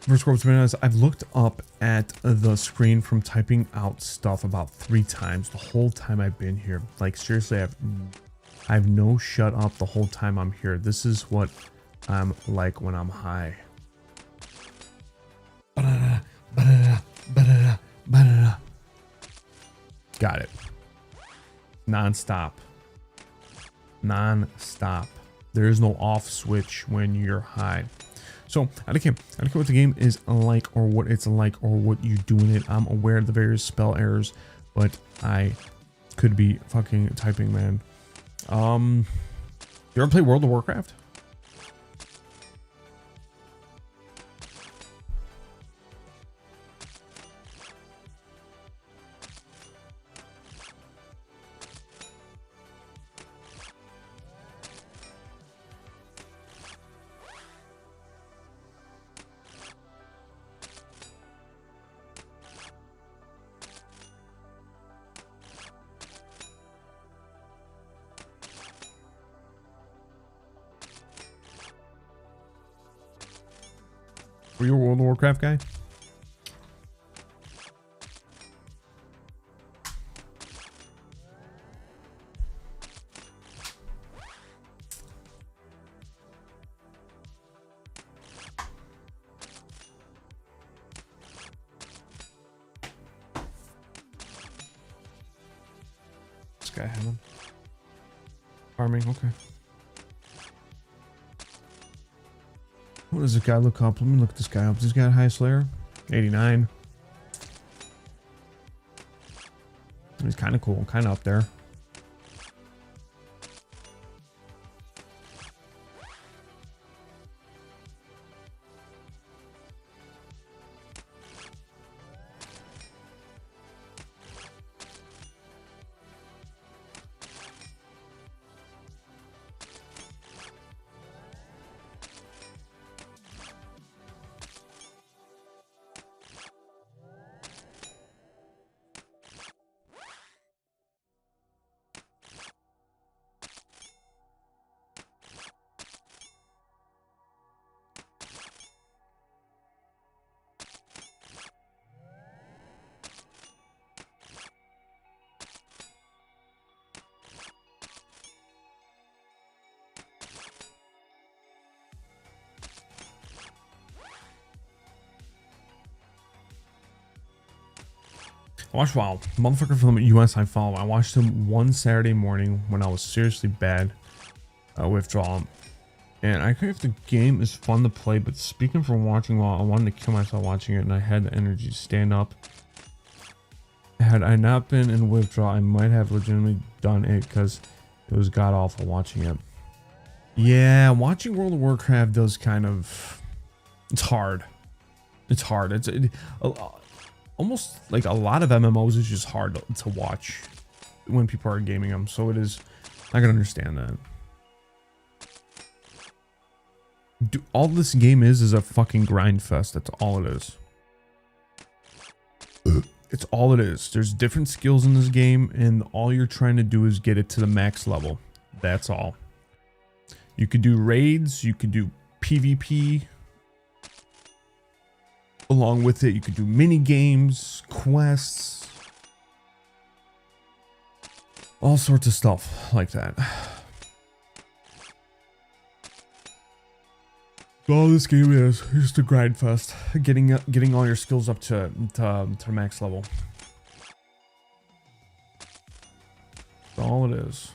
First quote, to be honest, I've looked up at the screen from typing out stuff about 3 times the whole time I've been here. Like seriously, I've no shut up the whole time I'm here. This is what I'm like when I'm high. Ba-da-da, ba-da-da, ba-da-da, ba-da-da. Got it. Non-stop. Non-stop. There is no off switch when you're high. So I don't care what the game is like or what it's like or what you do in it. I'm aware of the various spell errors, but I could be fucking typing, man. You ever play World of Warcraft? Were you a World of Warcraft guy? This guy had him. Farming, okay. What does this guy look up? Let me look this guy up. This guy high Slayer? 89. He's kind of cool, kind of up there. I watched WoW. Motherfucker from the US I follow. I watched him one Saturday morning when I was seriously bad. Withdrawal. And I think if the game is fun to play, but speaking from watching WoW, I wanted to kill myself watching it, and I had the energy to stand up. Had I not been in withdrawal, I might have legitimately done it because it was god awful watching it. Yeah, watching World of Warcraft does kind of... It's hard. It's hard. Almost like a lot of MMOs is just hard to watch when people are gaming them. So it is, I can understand that. All this game is a fucking grind fest. That's all it is. It's all it is. There's different skills in this game, and all you're trying to do is get it to the max level. That's all. You could do raids, you could do PvP. Along with it, you could do mini games, quests, all sorts of stuff like that. All this game is just a grind fest, getting all your skills up to max level. That's all it is.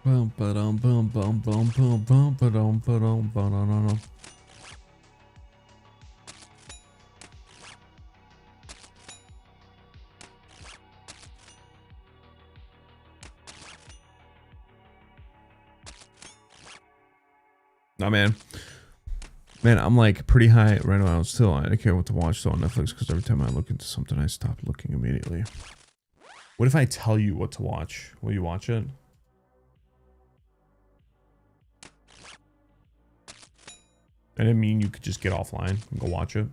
Bum ba-dum bum bum bum bum bum ba-dum ba-dum ba-da-da-da. Nah, man. Man, I'm like pretty high right now. Still, I don't care what to watch still on Netflix because every time I look into something, I stop looking immediately. What if I tell you what to watch? Will you watch it? I didn't mean you could just get offline and go watch it.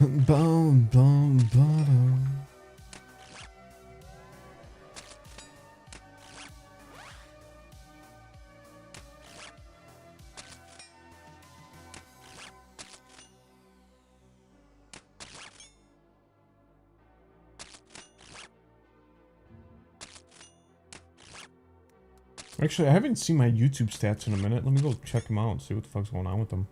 Boom, boom, boom. Actually, I haven't seen my YouTube stats in a minute. Let me go check them out and see what the fuck's going on with them.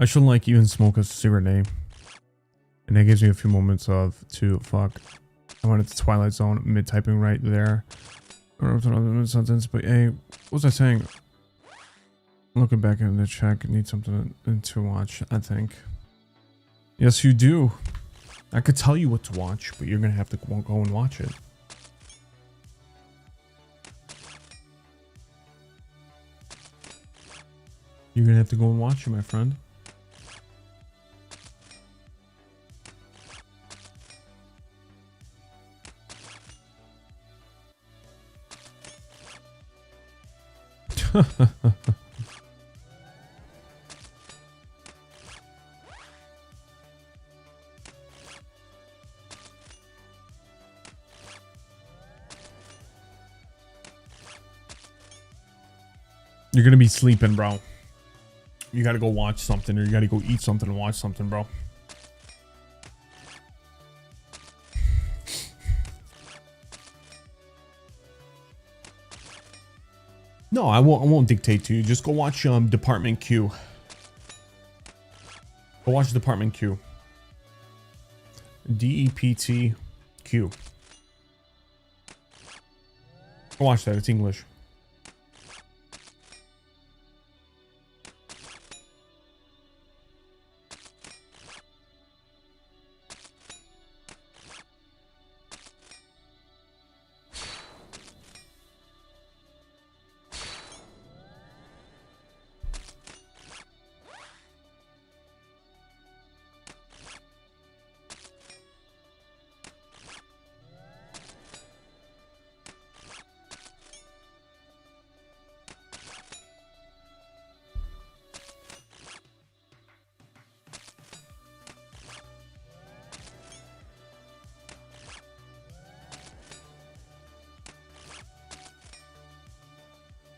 I should like even smoke a cigarette name. And that gives me a few moments of to fuck. I went into Twilight Zone mid typing right there. I don't know if it's another sentence, but hey, what was I saying? Looking back in the check, need something to watch, I think. Yes, you do. I could tell you what to watch, but you're gonna have to go and watch it. You're gonna have to go and watch it, my friend. You're gonna be sleeping, bro. You gotta go watch something, or you gotta go eat something and watch something, bro. No, I won't dictate to you. Just go watch Department Q. Go watch Department Q. DEPTQ. Go watch that. It's English.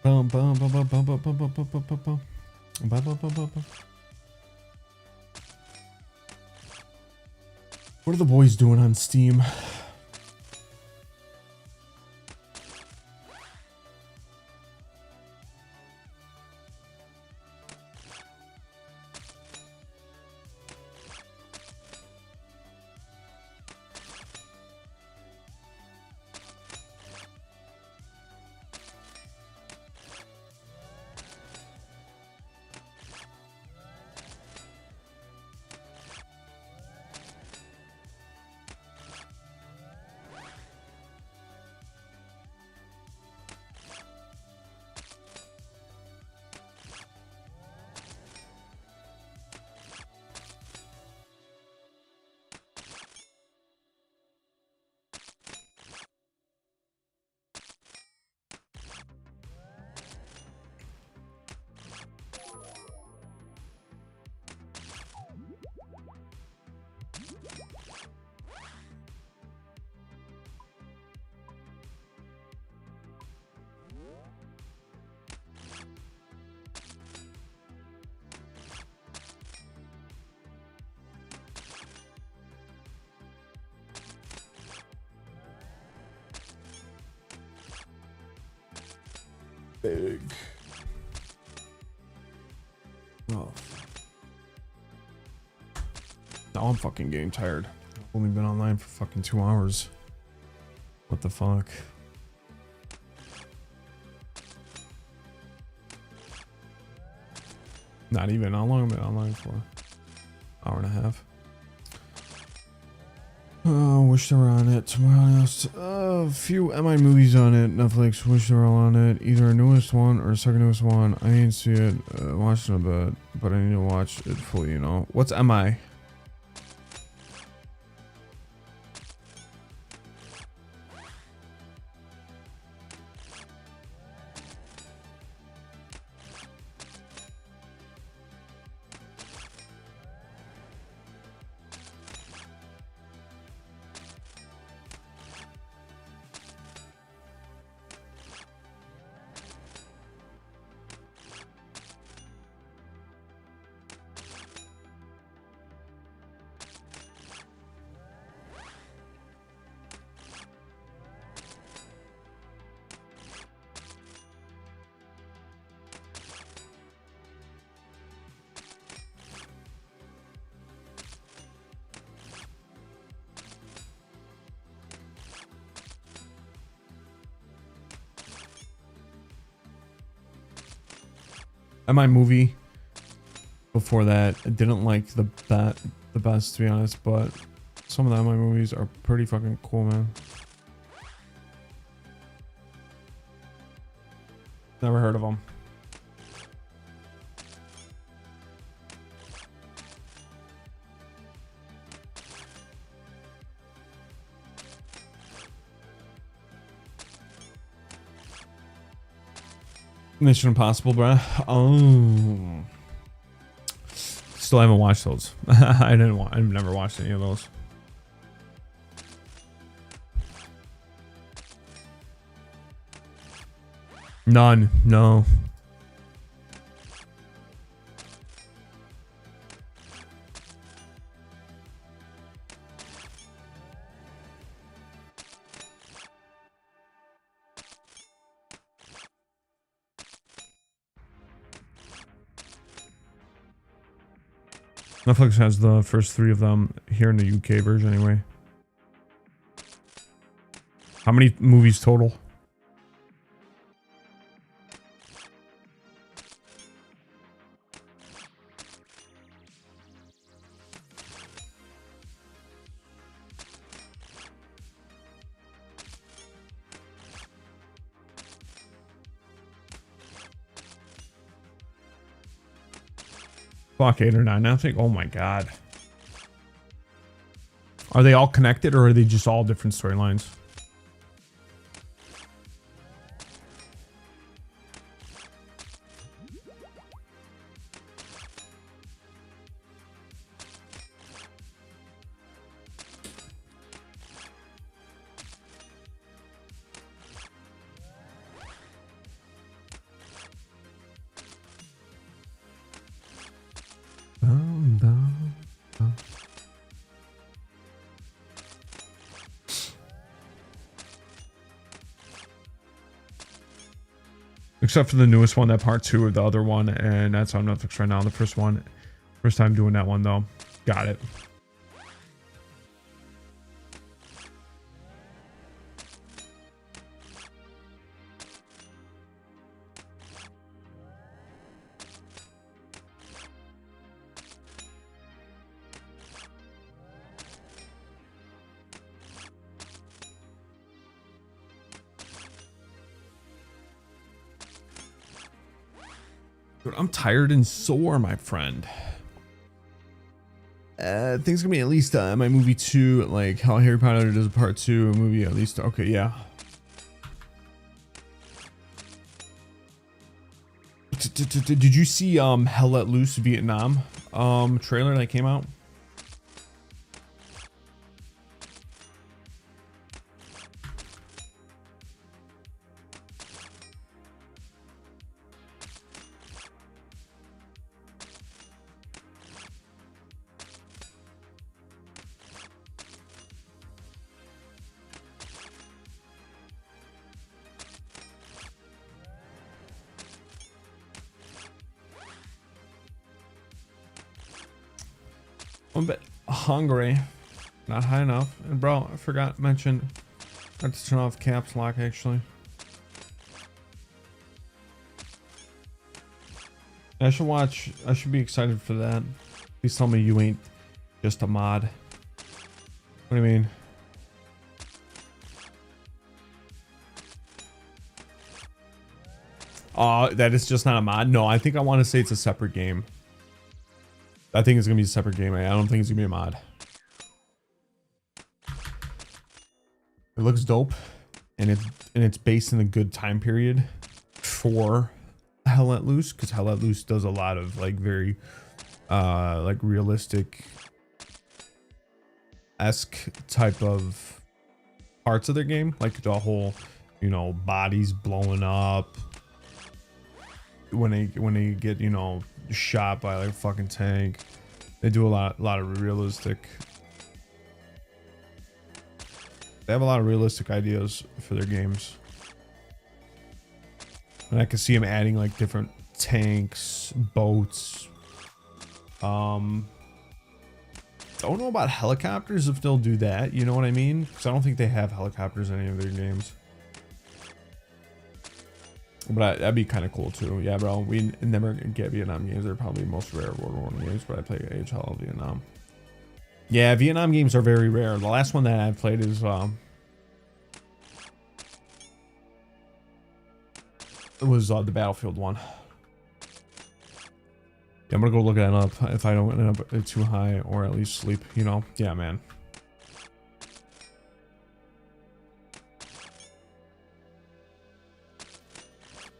Bum, bum, bum, bum, bum, bum, bum, bum, bum, bum, bum, bum. Bum, bum, bum, bum, bum. What are the boys doing on Steam? Big. Oh. Now I'm fucking getting tired. I've only been online for fucking 2 hours. What the fuck? Not even. How long have I been online for? Hour and a half. Oh, wish they were on it. Tomorrow else. A few MI movies on it. Netflix. Wish they were all on it. Either a newest one or a second newest one. I didn't see it. Watched it a bit, but I need to watch it fully. You know what's MI? MI movie before that, I didn't like the best, to be honest, but some of the MI movies are pretty fucking cool, man. Never heard of them. Mission Impossible, bruh. Oh, still haven't watched those. I've never watched any of those. None. No. Netflix has the first 3 of them here in the UK version anyway. How many movies total? Fuck, 8 or 9, I think. Oh my god. Are they all connected or are they just all different storylines? Except for the newest one, that part 2 of the other one, and that's on Netflix right now. The first time doing that one though. Got it. Dude, I'm tired and sore, my friend. Things gonna be at least my movie 2, like how Harry Potter does a part 2, a movie at least. Okay, yeah. Did you see Hell Let Loose Vietnam trailer that came out? I'm a bit hungry, not high enough. And bro, I forgot to mention, I have to turn off caps lock actually. I should be excited for that. Please tell me you ain't just a mod. What do you mean? That is just not a mod? No, I think I want to say it's a separate game. I think it's gonna be a separate game. I don't think it's gonna be a mod. It looks dope, and it's based in a good time period for Hell Let Loose, because Hell Let Loose does a lot of like very like realistic esque type of parts of their game, like the whole, you know, bodies blowing up when they get, you know, shot by like a fucking tank. They do a lot of realistic. They have a lot of realistic ideas for their games, and I can see them adding like different tanks, boats. Don't know about helicopters, if they'll do that, you know what I mean? Because I don't think they have helicopters in any of their games. But that'd be kind of cool too. Yeah, bro. We never get Vietnam games. They're probably most rare World War I games, but I play OHHHH Vietnam. Yeah, Vietnam games are very rare. The last one that I've played is it was the Battlefield one. Yeah, I'm gonna go look that up if I don't end up too high, or at least sleep, you know? Yeah, man.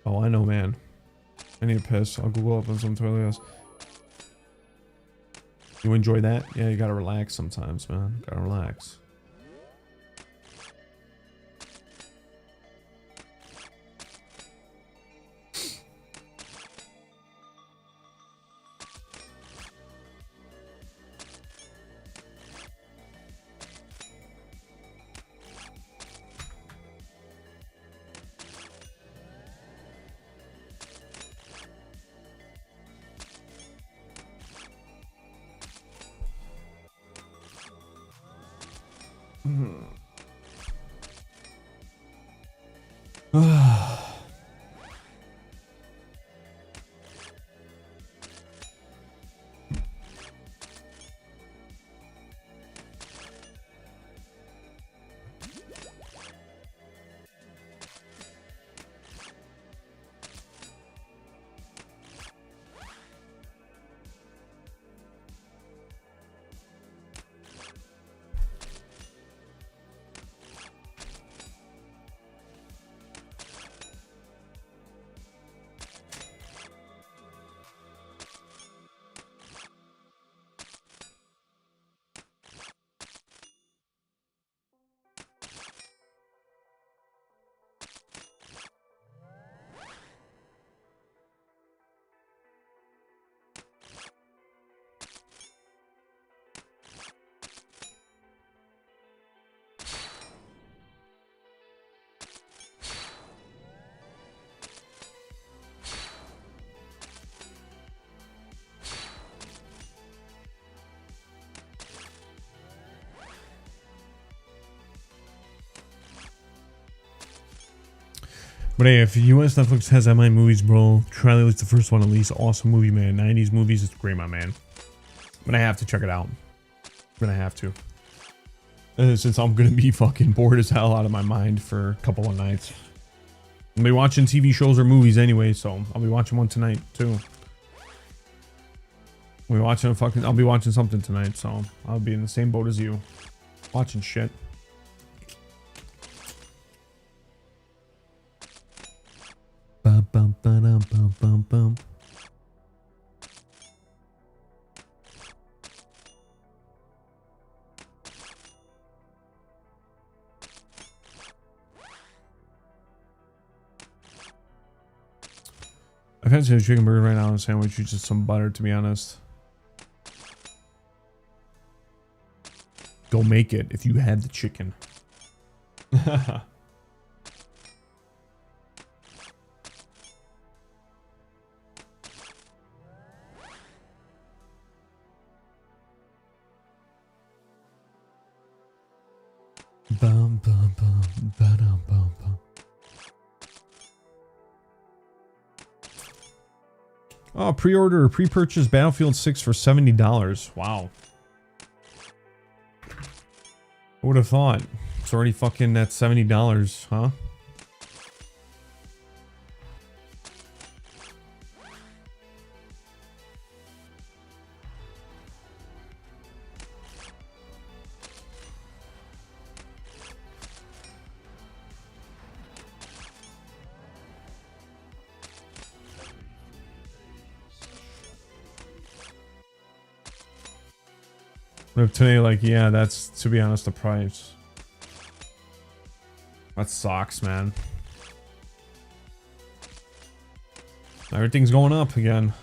Oh, I know, man. I need a piss. I'll Google up on some toilets. You enjoy that? Yeah, you gotta relax sometimes, man. Gotta relax. But hey, if US Netflix has MI movies, bro, try at least the first one at least. Awesome movie, man. 90s movies, it's great, my man. But I have to check it out. But I have to. Since I'm gonna be fucking bored as hell out of my mind for a couple of nights. I'll be watching TV shows or movies anyway, so I'll be watching one tonight too. I'll be watching something tonight, so I'll be in the same boat as you. Watching shit. Bum bum ba-dum bum bum bum. I fancy a chicken burger right now and a sandwich with just some butter, to be honest. Go make it if you had the chicken. Bum bum bum ba-dum bum bum. Oh, pre-order or pre-purchase Battlefield 6 for $70. Wow. I would have thought. It's already fucking at $70, huh? But today, like, yeah, that's, to be honest, the price. That sucks, man. Everything's going up again.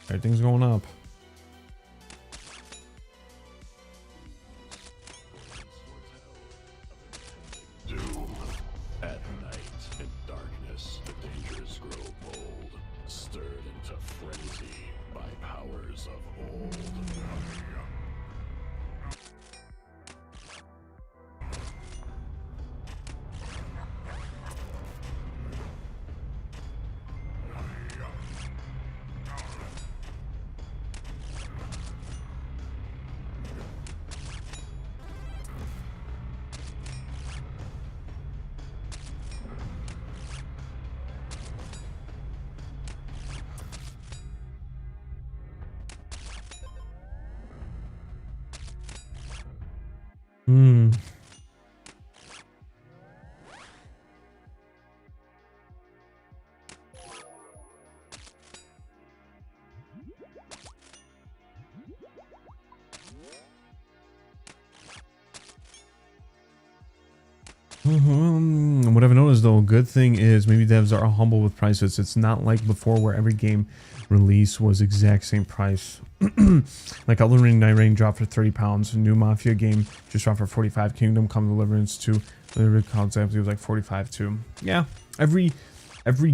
Everything's going up. Doom. At night, in darkness, the dangers grow bold, stirred into frenzy by powers of old. Hmm. What I've noticed though, good thing is maybe devs are humble with prices. It's not like before where every game release was exact same price. Like Elden Ring Night Rain dropped for £30. New Mafia game just dropped for 45. Kingdom Come Deliverance 2, the concept was like 45 too. Yeah, every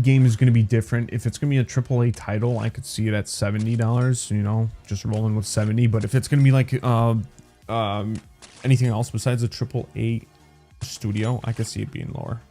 game is going to be different. If it's going to be a AAA title, I could see it at $70. You know, just rolling with 70. But if it's going to be like anything else besides a AAA studio, I could see it being lower.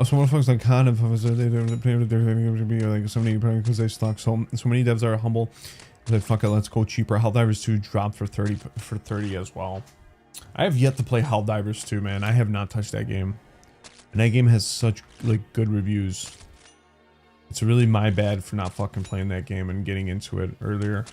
So motherfuckers like kind of they're going to be like so many probably because they suck. So many devs are humble. They're like, fuck it, let's go cheaper. Helldivers 2 dropped for 30 as well. I have yet to play Helldivers 2, man. I have not touched that game, and that game has such like good reviews. It's really my bad for not fucking playing that game and getting into it earlier.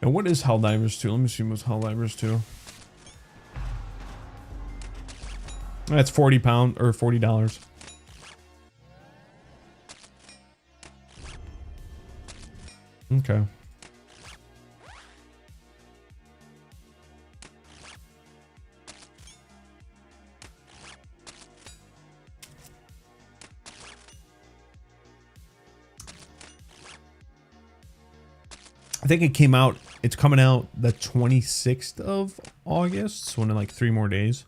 And what is Helldivers 2? Let me see what's Helldivers 2. That's £40 or $40. Okay. I think it came out, it's coming out the 26th of August, so in like 3 more days.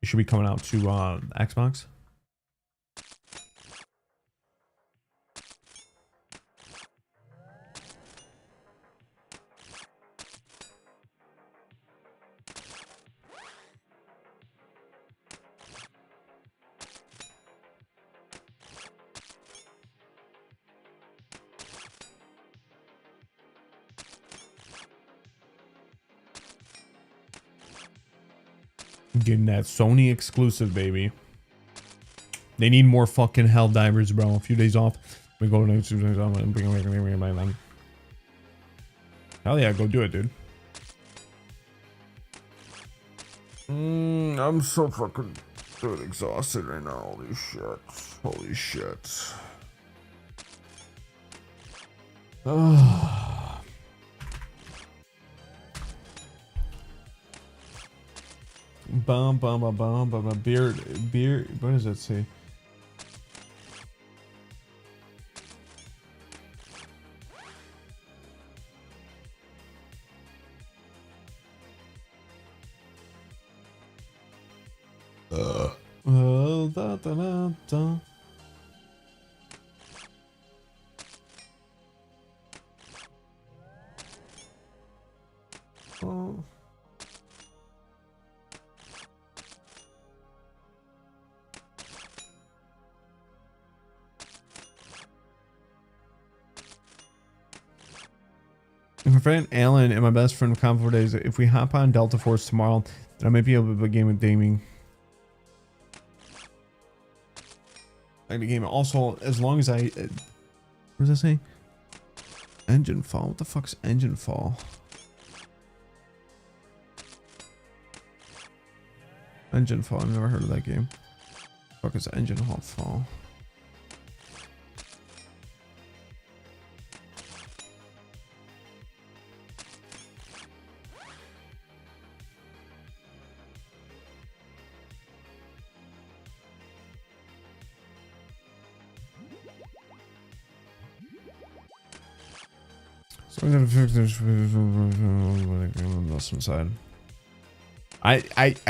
It should be coming out to Xbox. Getting that Sony exclusive, baby. They need more fucking Helldivers, bro. A few days off. We go to next 2 days off and bring them. Hell yeah, go do it, dude. I'm so fucking dude, exhausted right now. Holy shit. Holy shit. Bum bum bum bum bum bum. Beer. What does that say? Da, da, da, da. Oh. My friend Alan and my best friend from Comfort Days, if we hop on Delta Force tomorrow, then I might be able to begin with gaming. Like the game. Also, as long as I... what does that say? Engine fall. What the fuck's engine fall? Engine fall. I've never heard of that game. What the fuck is engine fall? So I'm gonna fix this inside. I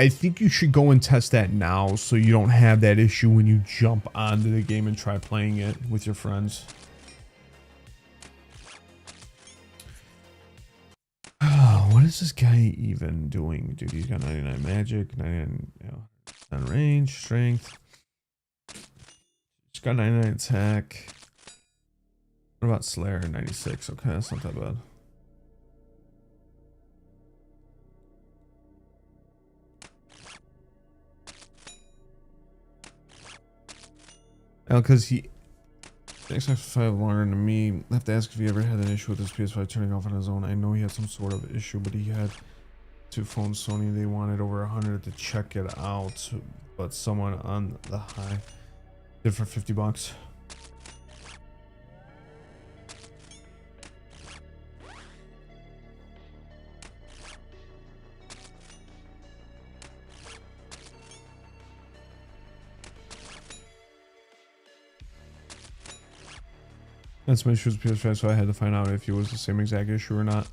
think you should go and test that now so you don't have that issue when you jump onto the game and try playing it with your friends. What is this guy even doing? Dude, he's got 99 magic, 99 on range, strength. He's got 99 attack. What about Slayer? 96. Okay, that's not that bad. Because he Xbox 5 longer than me. I have to ask if he ever had an issue with his PS5 turning off on his own. I know he had some sort of issue, but he had 2 phones. Sony, they wanted over 100 to check it out, but someone on the high did for $50. That's my issue with PS5, so I had to find out if it was the same exact issue or not.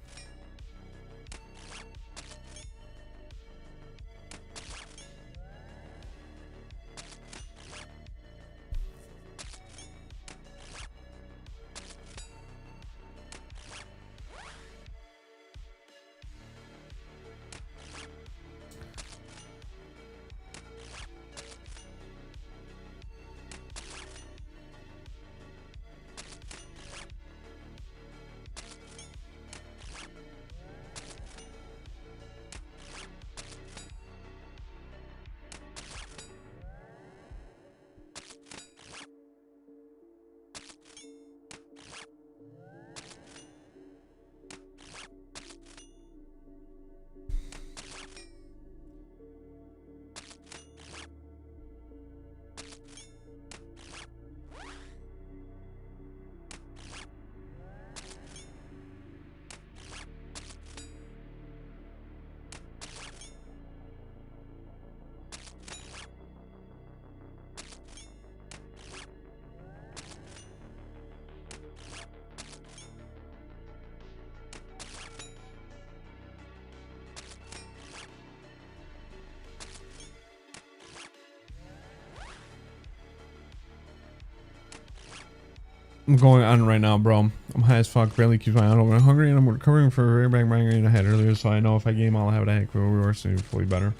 I'm going on right now, bro. I'm high as fuck. Barely keeps my eye open. I'm hungry and I'm recovering for a very bad migraine I had earlier, so I know if I game, I'll have a headache. But we're worse and fully better.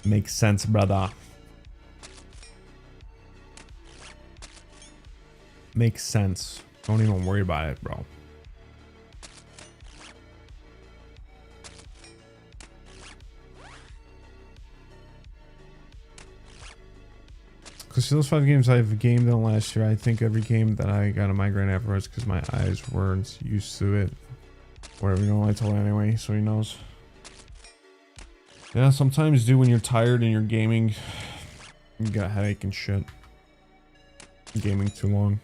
Makes sense, brother. Makes sense. Don't even worry about it, bro. Because those 5 games I've gamed in last year, I think every game that I got a migraine afterwards because my eyes weren't used to it. Whatever, you know, I told him anyway, so he knows. Yeah, sometimes, dude, when you're tired and you're gaming, you got a headache and shit. Gaming too long.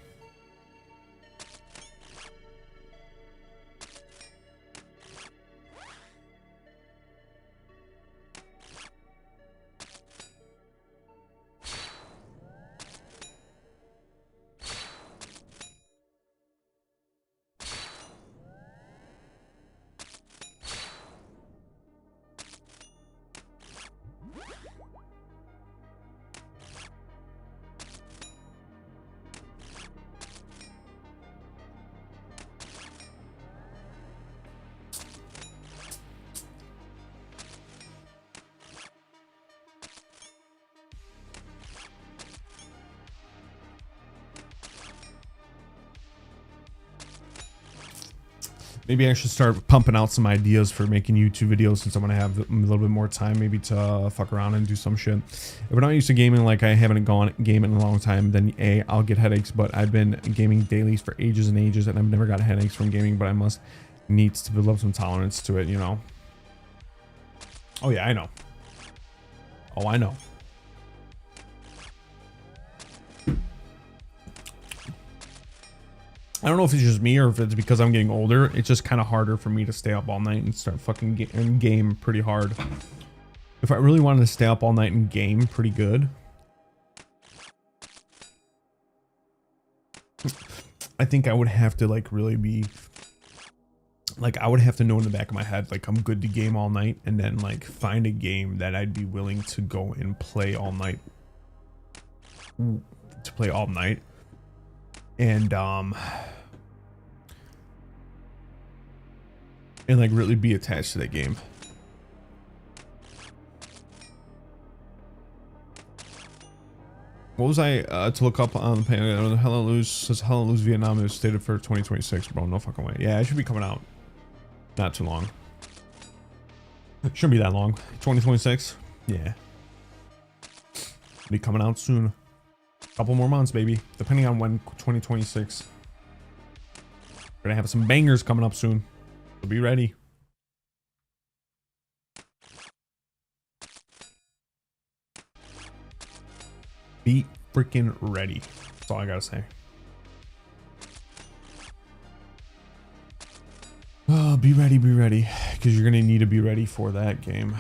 Maybe I should start pumping out some ideas for making YouTube videos since I'm going to have a little bit more time maybe to fuck around and do some shit. If I'm not used to gaming, like I haven't gone gaming in a long time, then I'll get headaches, but I've been gaming daily for ages and ages and I've never got headaches from gaming, but I must needs to develop some tolerance to it, you know? Oh yeah, I know. Oh, I know. I don't know if it's just me or if it's because I'm getting older. It's just kind of harder for me to stay up all night and start fucking game pretty hard. If I really wanted to stay up all night and game pretty good, I think I would have to like really be like, I would have to know in the back of my head, like I'm good to game all night and then like find a game that I'd be willing to go and play all night. And like really be attached to that game. What was I to look up on the panel? Hell Lose Vietnam is stated for 2026, bro. No fucking way. Yeah, it should be coming out. Not too long. Shouldn't be that long. 2026. Yeah. Be coming out soon. Couple more months, baby. Depending on when 2026. We're gonna have some bangers coming up soon. So be ready. Be freaking ready. That's all I gotta say. Oh, be ready, because you're gonna need to be ready for that game.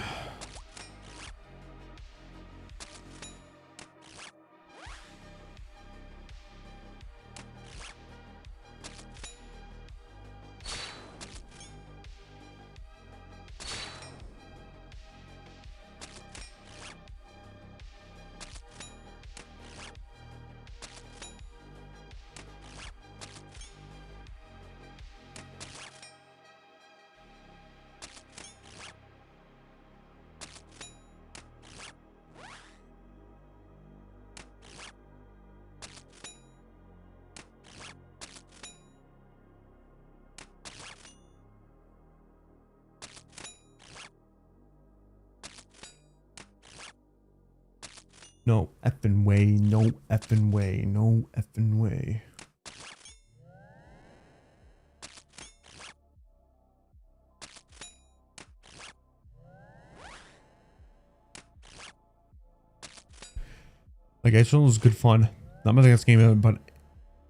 No effing way, no effing way, no effing way. Like, H was good fun. Not my last game, but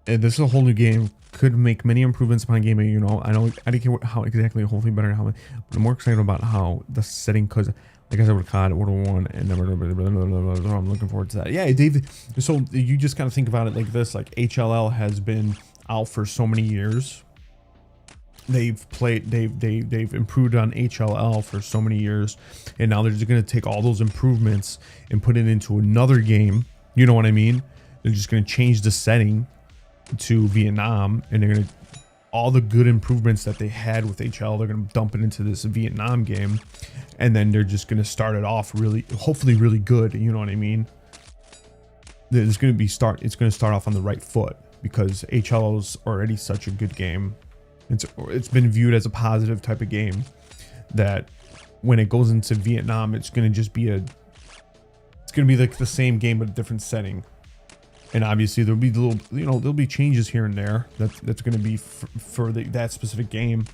this is a whole new game. Could make many improvements upon gaming, you know. I didn't care how exactly a whole thing better, but I'm more excited about how the setting, because like I said with COD, Order 1, and I'm looking forward to that. Yeah, Dave. So you just kind of think about it like this: like HLL has been out for so many years. They've improved on HLL for so many years, and now they're just going to take all those improvements and put it into another game. You know what I mean? They're just going to change the setting to Vietnam, and they're going to, all the good improvements that they had with HL, they're going to dump it into this Vietnam game, and then they're just going to start it off really, hopefully really good. You know what I mean? It's going to start off on the right foot, because HL is already such a good game. It's been viewed as a positive type of game that when it goes into Vietnam, it's going to just be it's going to be like the same game but a different setting. And obviously there'll be little, there'll be changes here and there that's going to be for that specific game.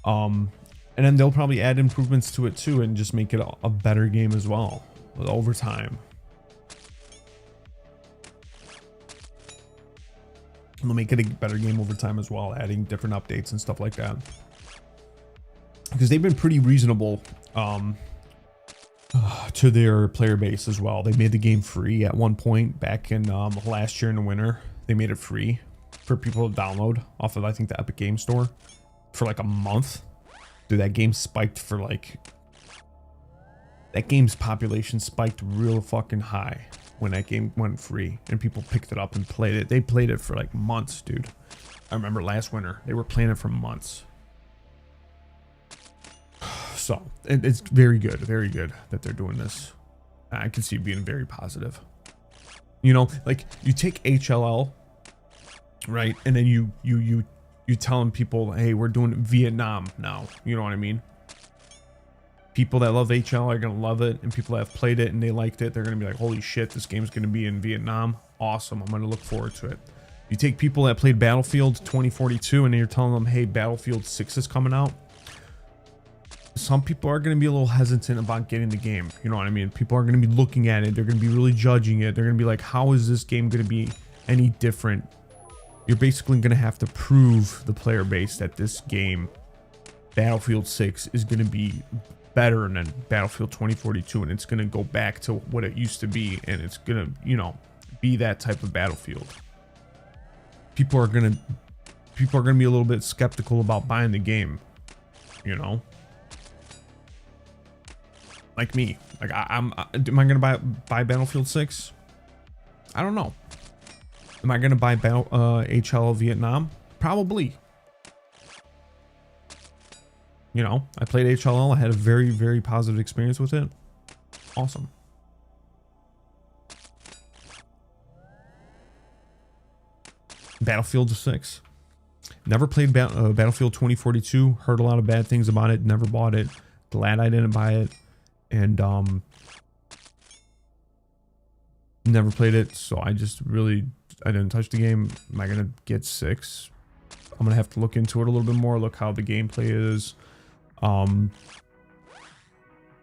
And then they'll probably add improvements to it too, and just make it a better game as well over time. They'll make it a better game over time as well, adding different updates and stuff like that. Because they've been pretty reasonable to their player base as well. They made the game free at one point back in last year in the winter. They made it free for people to download off of, I think, the Epic Game Store for like a month. Dude, that game spiked for like, that game's population spiked real fucking high when that game went free and people picked it up and played it. They played it for like months, dude. I remember last winter they were playing it for months. So it's very good that they're doing this. I can see it being very positive. Like you take HLL, right, and then you telling people, hey, we're doing Vietnam now. You know what I mean? People that love HL are gonna love it, and people that have played it and they liked it, they're gonna be like, holy shit, this game's gonna be in Vietnam. Awesome, I'm gonna look forward to it. You take people that played Battlefield 2042 and you're telling them, hey, Battlefield 6 is coming out. Some people are going to be a little hesitant about getting the game. You know what I mean? People are going to be looking at it. They're going to be really judging it. They're going to be like, how is this game going to be any different? You're basically going to have to prove the player base that this game, Battlefield 6, is going to be better than Battlefield 2042. And it's going to go back to what it used to be. And it's going to, be that type of Battlefield. People are going to be a little bit skeptical about buying the game, like me. Like am I gonna buy Battlefield 6? I don't know. Am I gonna buy HL Vietnam? Probably. I played HLL. I had a very, very positive experience with it. Awesome. Battlefield 6. Never played Battlefield 2042. Heard a lot of bad things about it. Never bought it. Glad I didn't buy it. And never played it, so I didn't touch the game. Am I gonna get 6? I'm gonna have to look into it a little bit more, look how the gameplay is, and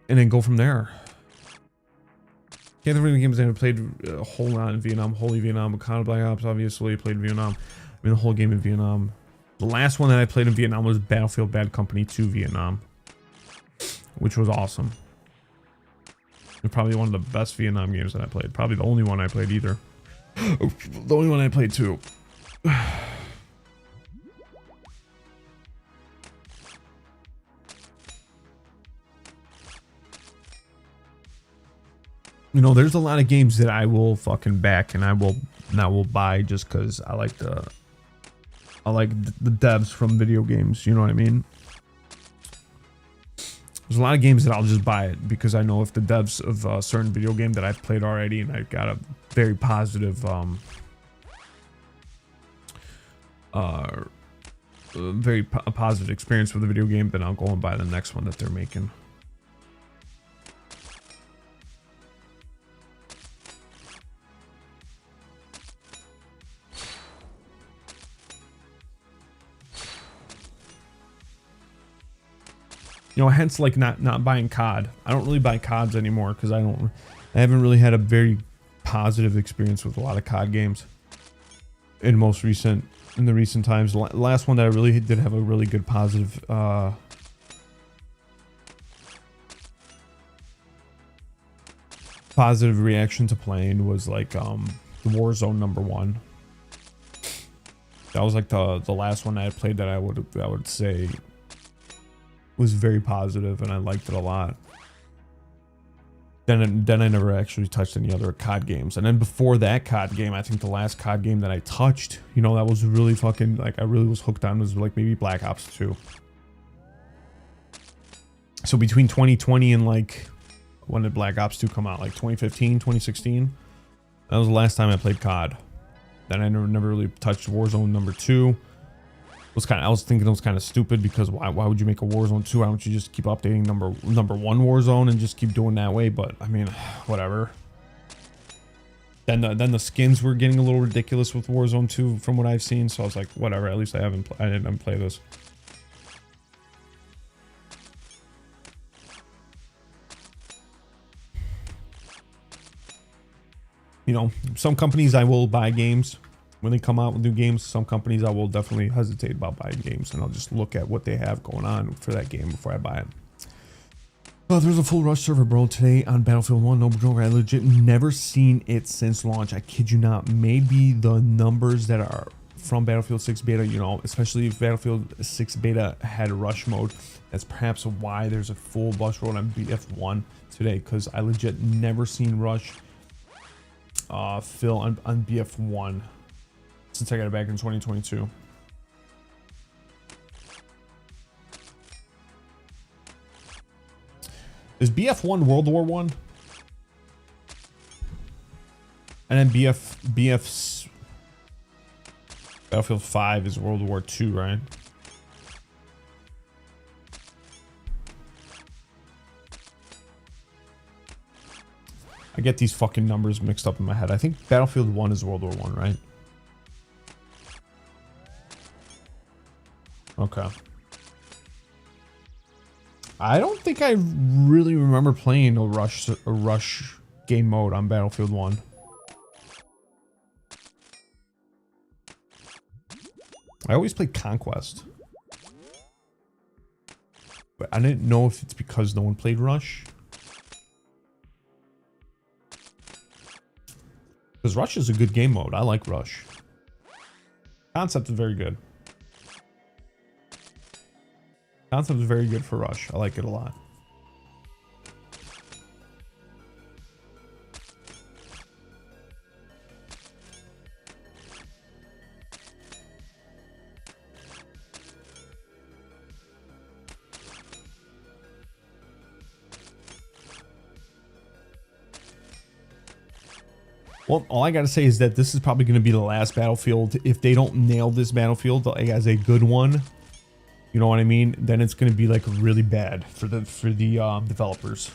then go from there. Can't think of any games I haven't played a whole lot in Vietnam. Holy Vietnam, Wakanda Black Ops, obviously played Vietnam. I mean, the whole game in Vietnam. The last one that I played in Vietnam was Battlefield Bad Company 2 Vietnam, which was awesome. Probably one of the best Vietnam games that I played. Probably the only one I played either. The only one I played too. There's a lot of games that I will fucking back and I will buy just because I like the devs from video games. You know what I mean? There's a lot of games that I'll just buy it because I know if the devs of a certain video game that I've played already and I've got a very positive positive experience with the video game, then I'll go and buy the next one that they're making. Hence like not buying COD. I don't really buy CODs anymore because I haven't really had a very positive experience with a lot of COD games in the recent times. The last one that I really did have a really good positive reaction to playing was like the Warzone #1. That was like the last one I played that I would say was very positive, and I liked it a lot. Then I never actually touched any other COD games. And then before that COD game, I think the last COD game that I touched, you know, that was really fucking, like, I really was hooked on was like maybe Black Ops 2. So between 2020 and like, when did Black Ops 2 come out? Like 2015, 2016? That was the last time I played COD. Then I never really touched Warzone number 2. I was thinking it was kind of stupid because why would you make a Warzone 2? Why don't you just keep updating number 1 Warzone and just keep doing that way? But I mean, whatever. Then the skins were getting a little ridiculous with Warzone 2 from what I've seen, so I was like, whatever. At least I didn't play this. You know, some companies I will buy games when they come out with new games. Some companies I will definitely hesitate about buying games, and I'll just look at what they have going on for that game before I buy it. Oh, there's a full Rush server, bro, today on Battlefield 1. No joke, I legit never seen it since launch. I kid you not. Maybe the numbers that are from Battlefield 6 beta, you know, especially if Battlefield 6 beta had Rush mode, that's perhaps why there's a full Rush mode on BF1 today, because I legit never seen Rush fill on BF1 since I got it back in 2022. Is BF1 World War 1? And then BF's Battlefield 5 is World War 2, right? I get these fucking numbers mixed up in my head. I think Battlefield 1 is World War 1, right? Okay. I don't think I really remember playing a rush game mode on Battlefield 1. I always played Conquest. But I didn't know if it's because no one played Rush. Because Rush is a good game mode. I like Rush. Concept is very good. Concept is very good for Rush. I like it a lot. Well, all I gotta say is that this is probably going to be the last Battlefield. If they don't nail this Battlefield as a good one, you know what I mean? Then it's going to be like really bad for the developers.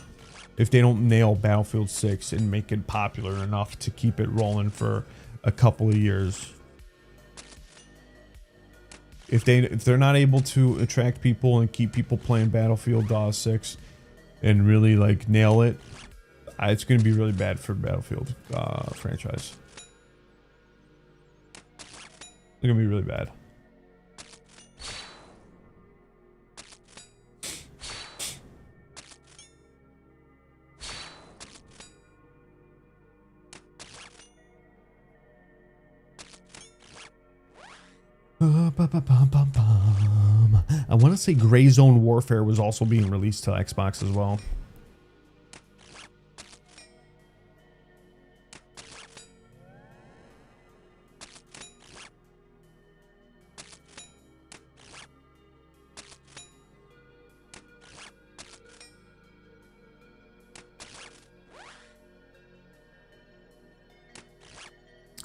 If they don't nail Battlefield 6 and make it popular enough to keep it rolling for a couple of years. If they're not able to attract people and keep people playing Battlefield 6 and really like nail it, it's going to be really bad for Battlefield franchise. It's going to be really bad. I want to say Gray Zone Warfare was also being released to Xbox as well.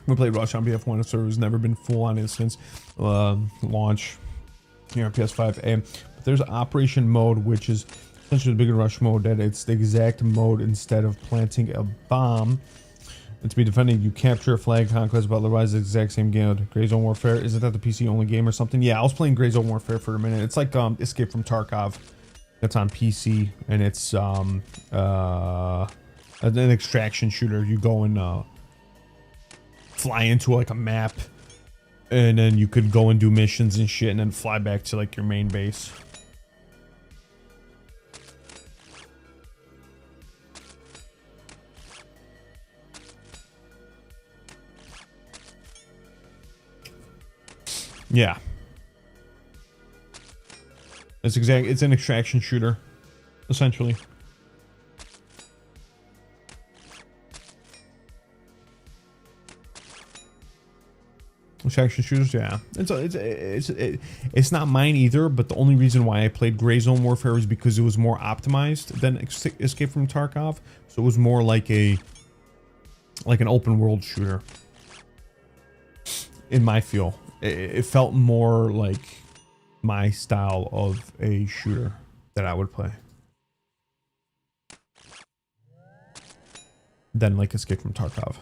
We played Rush on BF1, so it's never been full on it since launch here on PS5. But there's Operation Mode, which is essentially the bigger Rush mode, that it's the exact mode instead of planting a bomb. And to be defending, you capture a flag, conquest, but otherwise the exact same game. Gray Zone Warfare, isn't that the PC only game or something? Yeah, I was playing Gray Zone Warfare for a minute. It's like Escape from Tarkov. That's on PC, and it's an extraction shooter. You go and fly into like a map, and then you could go and do missions and shit, and then fly back to like your main base. Yeah, it's an extraction shooter essentially. Action shooters, yeah. It's not mine either, but the only reason why I played Gray Zone Warfare was because it was more optimized than Escape from Tarkov. So it was more like an open world shooter. In my feel, it felt more like my style of a shooter that I would play than like Escape from Tarkov.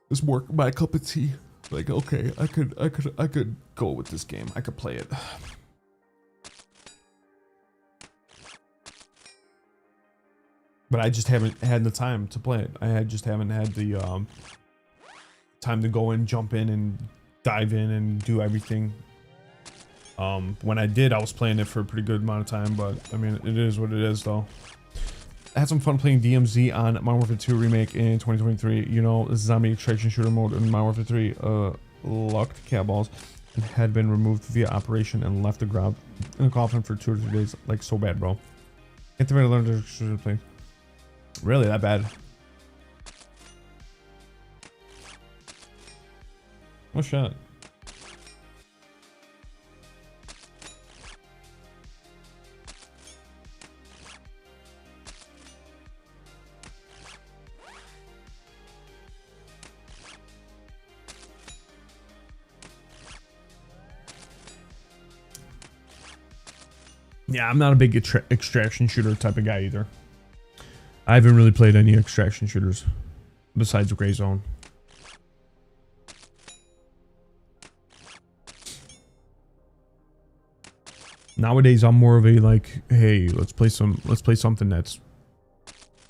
It's more my cup of tea. Like, okay, I could go with this game. I could play it. But I just haven't had the time to play it. Just haven't had the time to go in, jump in, and dive in and do everything. When I did, I was playing it for a pretty good amount of time, but I mean, it is what it is, though. I had some fun playing DMZ on Modern Warfare 2 Remake in 2023. You know, the zombie extraction shooter mode in Modern Warfare 3 locked cat balls and had been removed via operation and left the ground in a coffin for 2 or 3 days. Like, so bad, bro. Get the way to learn to play. Really, that bad? What shot? Yeah, I'm not a big extraction shooter type of guy either. I haven't really played any extraction shooters besides Gray Zone. Nowadays, I'm more of a like, hey, let's play something that's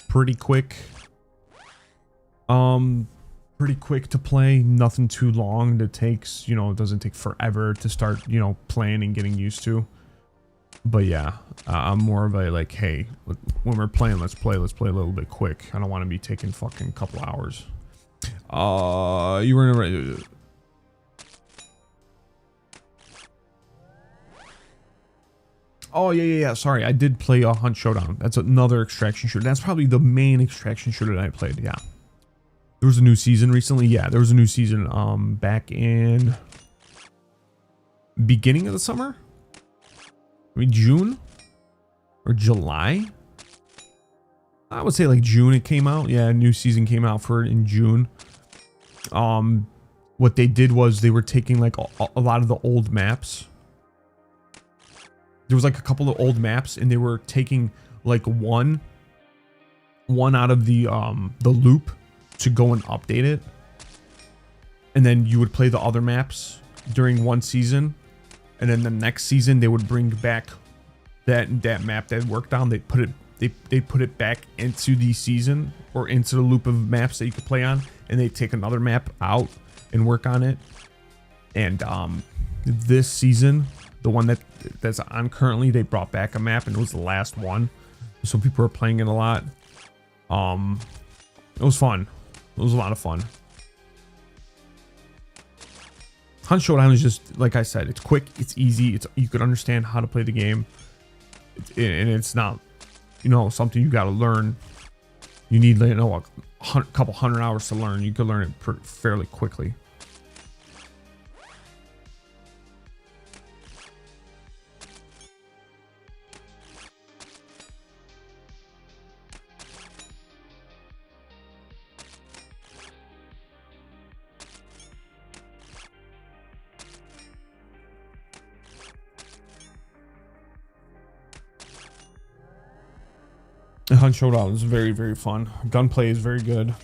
pretty quick. Pretty quick to play, nothing too long that takes, you know, it doesn't take forever to start, you know, playing and getting used to. But yeah, I'm more of a like, hey, when we're playing, let's play a little bit quick. I don't want to be taking fucking couple hours. You were in a... Oh, yeah. Sorry, I did play a Hunt Showdown. That's another extraction shooter. That's probably the main extraction shooter that I played, yeah. There was a new season recently. Yeah, there was a new season back in beginning of the summer. I mean, June or July. I would say like June it came out. Yeah, a new season came out for it in June. What they did was they were taking like a lot of the old maps. There was like a couple of old maps, and they were taking like one out of the loop to go and update it, and then you would play the other maps during one season, and then the next season they would bring back that map that worked on. They put it back into the season or into the loop of maps that you could play on, and they take another map out and work on it. And this season, the one that's on currently, they brought back a map, and it was the last one, so people are playing it a lot. It was fun. It was a lot of fun. Hunt Showdown is just, like I said, it's quick, it's easy, you could understand how to play the game, and it's not, you know, something you got to learn. You need, you know, a couple hundred hours to learn. You could learn it fairly quickly. Hunt Showdown is very, very fun. Gunplay is very good.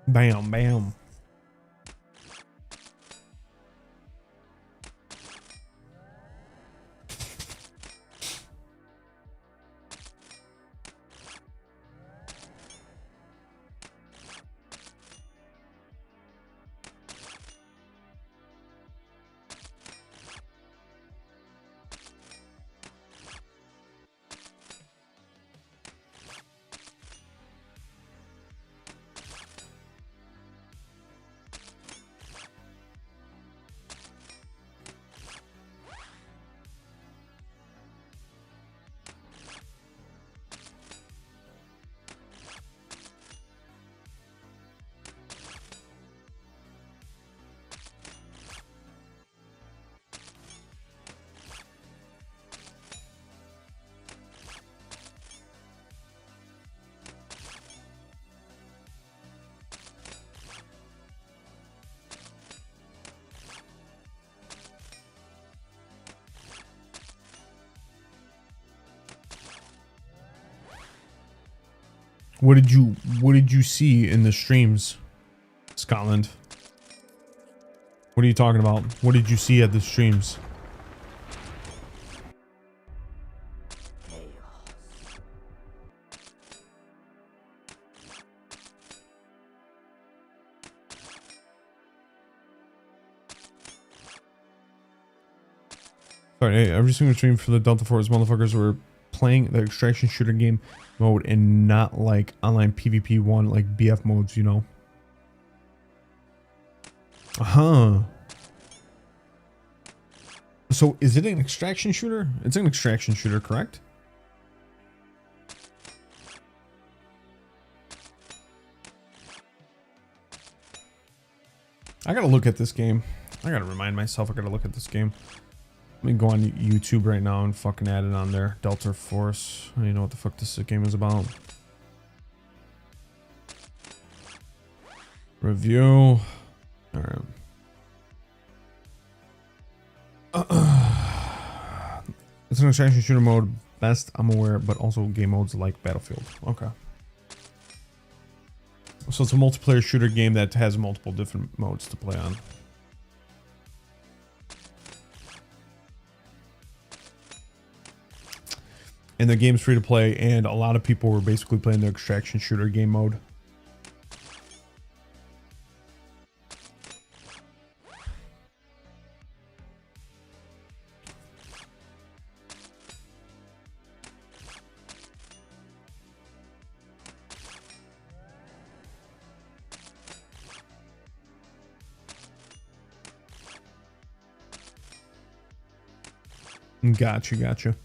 Bam, bam. What did you see in the streams, Scotland? What are you talking about? What did you see at the streams? Sorry, hey, every single stream for the Delta Force motherfuckers were playing the extraction shooter game mode and not like online PvP one like BF modes, you know. Uh-huh. So is it an extraction shooter? It's an extraction shooter, correct? I gotta look at this game. I gotta remind myself I gotta look at this game. Let me go on YouTube right now and fucking add it on there. Delta Force. I don't even know what the fuck this game is about. Review. Alright. It's an extraction shooter mode, best I'm aware, but also game modes like Battlefield. Okay. So it's a multiplayer shooter game that has multiple different modes to play on. And the game's free to play, and a lot of people were basically playing the extraction shooter game mode. Gotcha.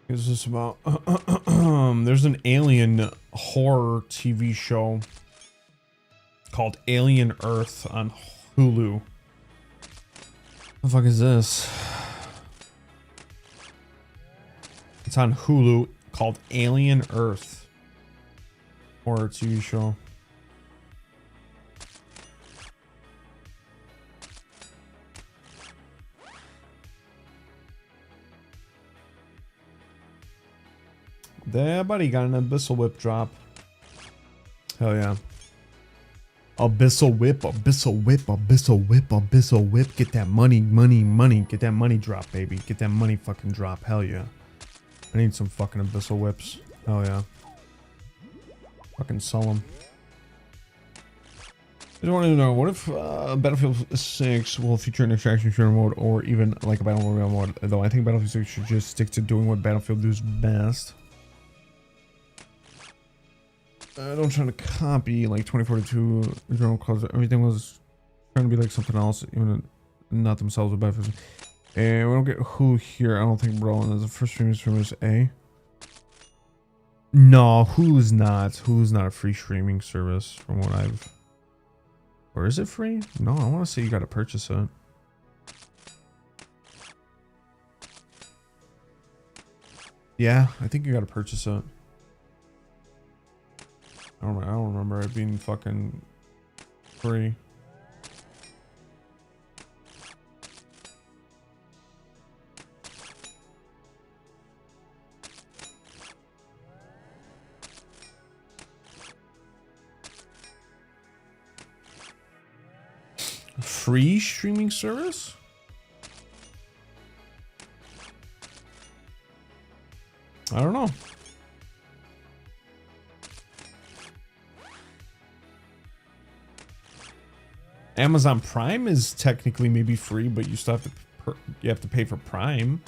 Is this about? There's an alien horror TV show called Alien Earth on Hulu. What the fuck is this? It's on Hulu called Alien Earth. Horror TV show. There, buddy, got an Abyssal Whip drop. Hell yeah. Abyssal Whip, Abyssal Whip, Abyssal Whip, Abyssal Whip. Get that money. Get that money drop, baby. Get that money fucking drop. Hell yeah. I need some fucking Abyssal Whips. Hell yeah. Fucking sell them. I just wanted to know, what if Battlefield 6 will feature an extraction shooter mode or even like a Battle Royale mode? Though I think Battlefield 6 should just stick to doing what Battlefield does best. Don't try to copy like 2042 General Cause. Everything was trying to be like something else, even not themselves a Battlefield. And we don't get who here. I don't think Roland is the first stream is A. No, who's not? Who's not a free streaming service from what I've. Or is it free? No, I want to say you got to purchase it. Yeah, I think you got to purchase it. I don't remember it being fucking free. Free streaming service? I don't know. Amazon Prime is technically maybe free, but you still have to pay for Prime.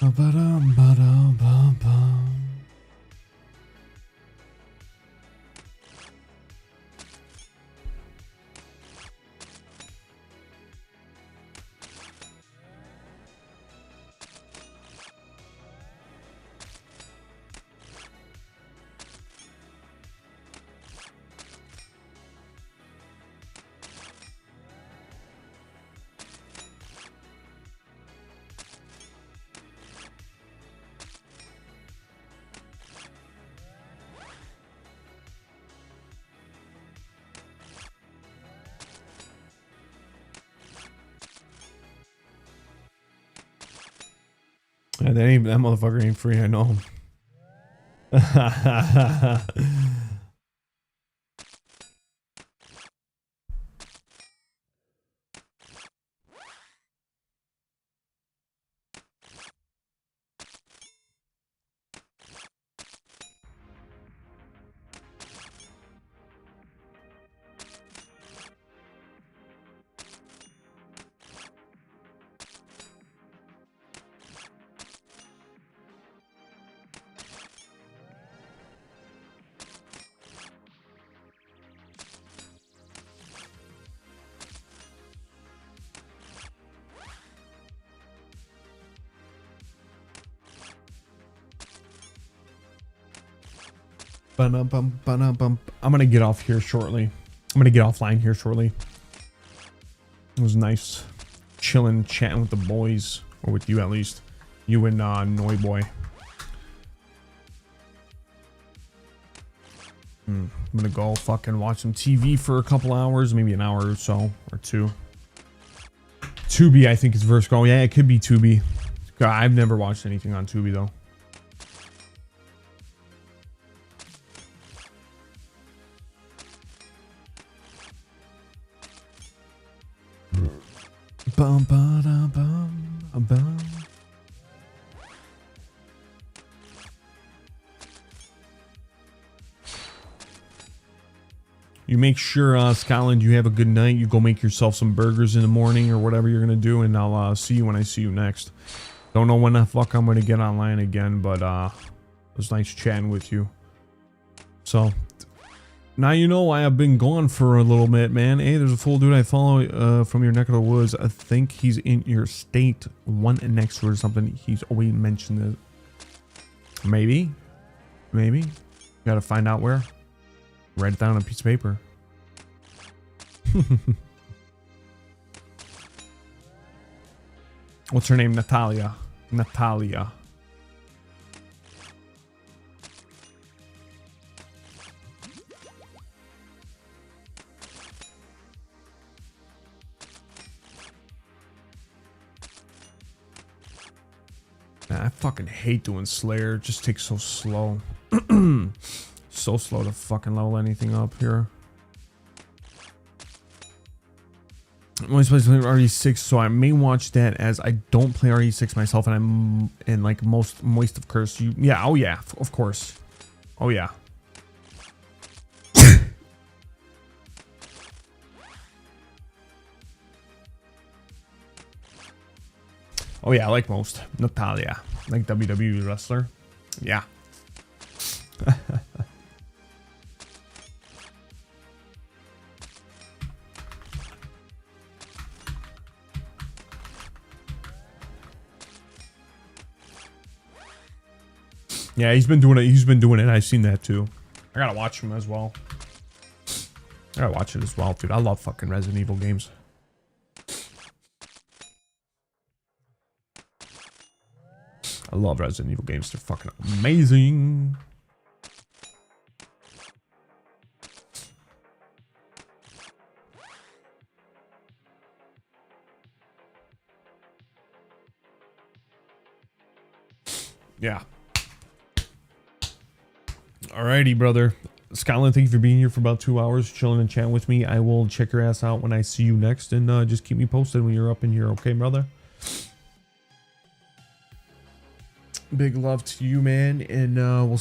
Ba-dum, ba-dum, bum, bum. Yeah, that motherfucker ain't free, I know. Ba-dum-bum, ba-dum-bum. I'm gonna get off here shortly. I'm gonna get offline here shortly. It was nice chilling, chatting with the boys, or with you at least. You and Noi Boy. I'm gonna go fucking watch some TV for a couple hours, maybe an hour or so, or two. Tubi, I think is first go. Yeah, it could be Tubi. God, I've never watched anything on Tubi though. Bum, ba, bum, bum. You make sure, Scotland, you have a good night. You go make yourself some burgers in the morning or whatever you're gonna do, and I'll see you when I see you next. Don't know when the fuck I'm gonna get online again, but it was nice chatting with you. So now you know why I've been gone for a little bit, man. Hey, there's a full dude I follow from your neck of the woods. I think he's in your state, one next to or something. He's always mentioned it. Maybe. Gotta find out where. Write it down on a piece of paper. What's her name? Natalia. I fucking hate doing Slayer. It just takes so slow. So slow to fucking level anything up here. I'm always playing RE6, so I may watch that, as I don't play RE6 myself, and I'm in like most Moist of Curse. Yeah, oh yeah, of course. Oh yeah. Oh yeah, I like most. Natalia, like WWE wrestler. Yeah. Yeah, he's been doing it. I've seen that too. I gotta watch him as well. I gotta watch it as well, dude. I love fucking Resident Evil games. I love Resident Evil games. They're fucking amazing. Yeah. Alrighty, brother. Scotland, thank you for being here for about 2 hours, chilling and chatting with me. I will check your ass out when I see you next, and just keep me posted when you're up in here, okay, brother? Big love to you, man, and we'll